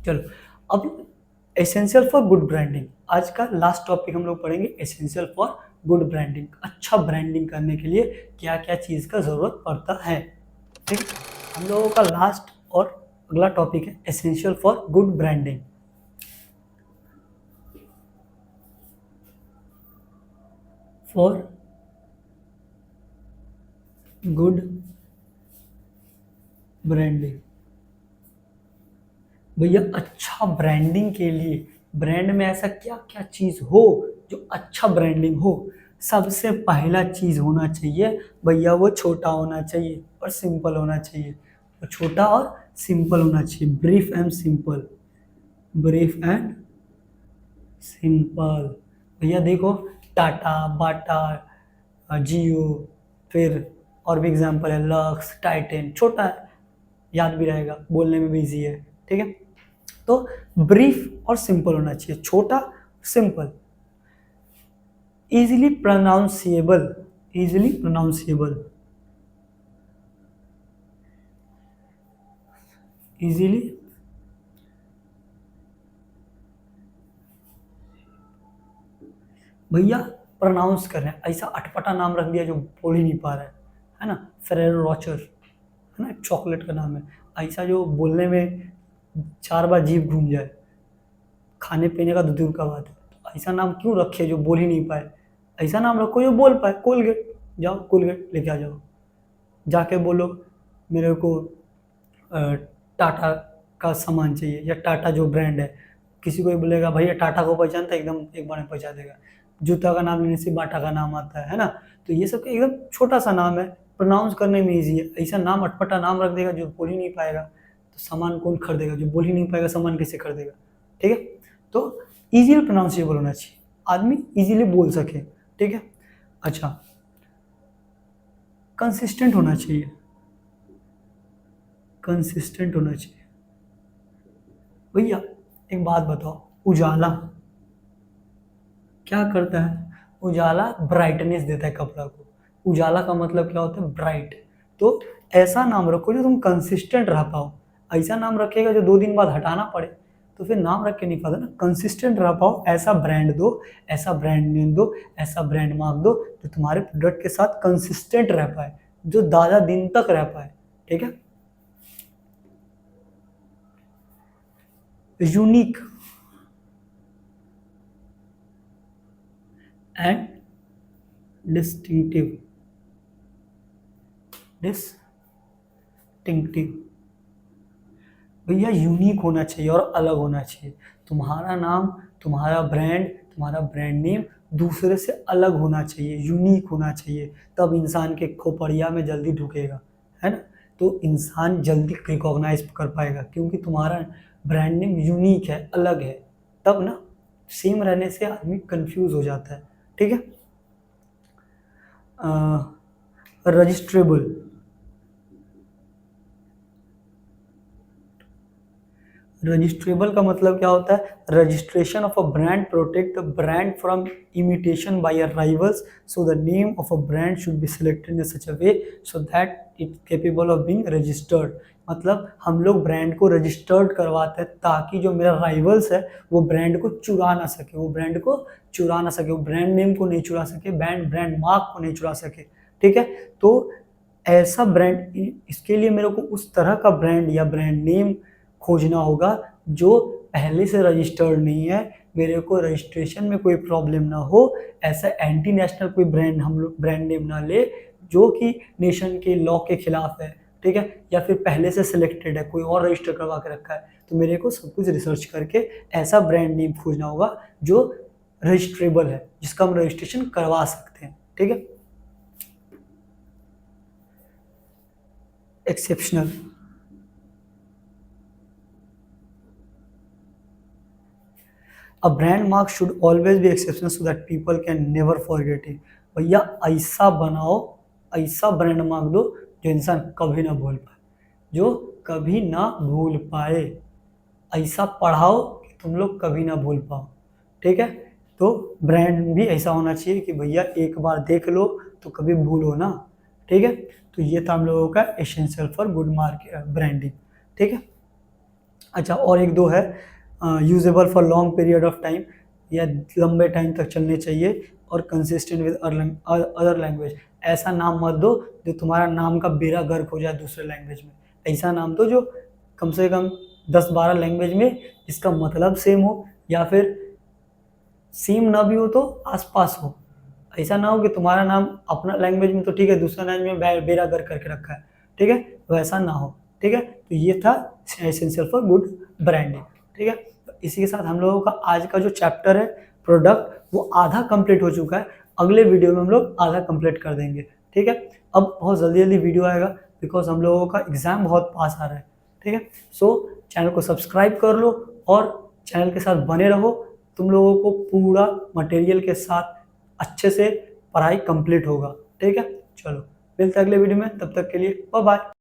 चलो अब एसेंशियल फॉर गुड ब्रांडिंग, आज का लास्ट टॉपिक हम लोग पढ़ेंगे, एसेंशियल फॉर गुड ब्रांडिंग। अच्छा ब्रांडिंग करने के लिए क्या क्या चीज़ का ज़रूरत पड़ता है, ठीक है। हम लोगों का लास्ट और अगला टॉपिक है essential for good branding. For good branding, भैया अच्छा ब्रांडिंग के लिए ब्रांड में ऐसा क्या क्या चीज़ हो जो अच्छा ब्रांडिंग हो। सबसे पहला चीज़ होना चाहिए भैया, वो छोटा होना चाहिए और सिंपल होना चाहिए, वो छोटा और सिंपल होना चाहिए, brief and simple, brief and simple. भैया देखो, टाटा, बाटा, जियो, फिर और भी एग्जांपल है, लक्स, टाइटन, छोटा है, याद भी रहेगा, बोलने में भी इजी है, ठीक है। तो ब्रीफ और सिंपल होना चाहिए, छोटा, सिंपल, इजीली प्रोनाउंसिएबल, इजीली प्रोनाउंसिएबल, इजीली भैया प्रोनाउंस कर रहे हैं, ऐसा अटपटा नाम रख दिया जो बोल ही नहीं पा रहा है ना, फेरेरो रोचर है ना, चॉकलेट का नाम है, ऐसा जो बोलने में 4 बार जीभ घूम जाए, खाने पीने का तो दूर का बात है, तो ऐसा नाम क्यों रखे जो बोल ही नहीं पाए, ऐसा नाम रखो जो बोल पाए, कोलगेट, जाओ कोलगेट लेके आ जाओ, जाके बोलो मेरे को टाटा का सामान चाहिए, या टाटा जो ब्रांड है, किसी को भी बोलेगा भैया टाटा को पहचानता है, एकदम एक बार में पहचान देगा। जूता का नाम लेने से बाटा का नाम आता है ना, तो ये सब एकदम छोटा सा नाम है, प्रोनाउंस करने में ईजी है, ऐसा नाम अटपटा नाम रख देगा जो बोल ही नहीं पाएगा, तो सामान कौन खरीदेगा, जो बोल ही नहीं पाएगा सामान कैसे खरीदेगा, ठीक है। तो ईजिली प्रोनाउंसिएबल होना चाहिए, आदमी इजीली बोल सके, ठीक है। अच्छा, कंसिस्टेंट होना चाहिए, कंसिस्टेंट होना चाहिए। भैया एक बात बताओ, उजाला क्या करता है, उजाला ब्राइटनेस देता है कपड़ा को, उजाला का मतलब क्या होता है, ब्राइट, तो ऐसा नाम रखो जो तुम कंसिस्टेंट रह पाओ, ऐसा नाम रखेगा जो 2 दिन बाद हटाना पड़े, तो फिर नाम रख के नहीं फायदा ना, कंसिस्टेंट रह पाओ, ऐसा ब्रांड दो, ऐसा ब्रांड नेम दो, ऐसा ब्रांड मार्क दो जो तुम्हारे प्रोडक्ट के साथ कंसिस्टेंट रह पाए, जो ज़्यादा दिन तक रह पाए, ठीक है। यूनिक एंड डिस्टिंक्टिव, डिस्टिंक्टिव, भैया यूनिक होना चाहिए और अलग होना चाहिए, तुम्हारा नाम, तुम्हारा ब्रांड नेम दूसरे से अलग होना चाहिए, यूनिक होना चाहिए, तब इंसान के खोपड़िया में जल्दी ढुकेगा, है ना, तो इंसान जल्दी रिकॉग्नाइज कर पाएगा, क्योंकि तुम्हारा ब्रांड नेम यूनिक है, अलग है, तब ना, सेम रहने से आदमी कंफ्यूज हो जाता है, ठीक है। रजिस्ट्रेबल, रजिस्ट्रेबल का मतलब क्या होता है, registration of a brand protect the brand from imitation by a rivals, so the name of a brand should be selected in such a way so that it capable of being registered, मतलब हम लोग ब्रांड को रजिस्टर्ड करवाते हैं ताकि जो मेरा राइवल्स है वो ब्रांड को चुरा ना सके, वो ब्रांड को चुरा ना सके, वो ब्रांड नेम को नहीं चुरा सके, ब्रांड मार्क को नहीं चुरा सके, ठीक है। तो ऐसा ब्रांड, इसके लिए मेरे को उस तरह का ब्रांड या ब्रांड नेम खोजना होगा जो पहले से रजिस्टर्ड नहीं है, मेरे को रजिस्ट्रेशन में कोई प्रॉब्लम ना हो, ऐसा एंटी नेशनल कोई ब्रांड हम लोग ब्रांड नेम ना ले जो कि नेशन के लॉ के खिलाफ है, ठीक है, या फिर पहले से सिलेक्टेड है, कोई और रजिस्टर करवा के रखा है, तो मेरे को सब कुछ रिसर्च करके ऐसा ब्रांड नेम खोजना होगा जो रजिस्ट्रेबल है, जिसका हम रजिस्ट्रेशन करवा सकते हैं, ठीक है। Exceptional, a brand mark should always be exceptional so that people can never forget it. भैया ऐसा बनाओ, ऐसा ब्रांड मार्क दो जो इंसान कभी ना भूल पाए, जो कभी ना भूल पाए, ऐसा पढ़ाओ कि तुम लोग कभी ना भूल पाओ, ठीक है। तो ब्रांड भी ऐसा होना चाहिए कि भैया एक बार देख लो तो कभी भूलो ना, ठीक है। तो ये था हम लोगों का essential for good market branding, ठीक है। अच्छा, और एक दो है, usable for long period of time, या लंबे टाइम तक चलने चाहिए, और कंसिस्टेंट विद अदर लैंग्वेज। ऐसा नाम मत दो जो तुम्हारा नाम का बेड़ा गर्क हो जाए दूसरे लैंग्वेज में, ऐसा नाम दो जो कम से कम 10-12 लैंग्वेज में इसका मतलब सेम हो, या फिर सेम ना भी हो तो आसपास हो। ऐसा ना हो कि तुम्हारा नाम अपना लैंग्वेज में तो ठीक है, दूसरा लैंग्वेज में बेड़ा गर्क करके रखा है, ठीक है, वैसा ना हो, ठीक है। तो ये था एसेंशियल फॉर गुड ब्रांडिंग, ठीक है। तो इसी के साथ हम लोगों का आज का जो चैप्टर है प्रोडक्ट, वो आधा कंप्लीट हो चुका है। अगले वीडियो में हम लोग आधा कंप्लीट कर देंगे, ठीक है। अब बहुत जल्दी जल्दी वीडियो आएगा बिकॉज हम लोगों का एग्जाम बहुत पास आ रहा है, ठीक है। सो चैनल को सब्सक्राइब कर लो और चैनल के साथ बने रहो, तुम लोगों को पूरा मटेरियल के साथ अच्छे से पढ़ाई कंप्लीट होगा, ठीक है। चलो मिलते हैं अगले वीडियो में, तब तक के लिए बाय बाय।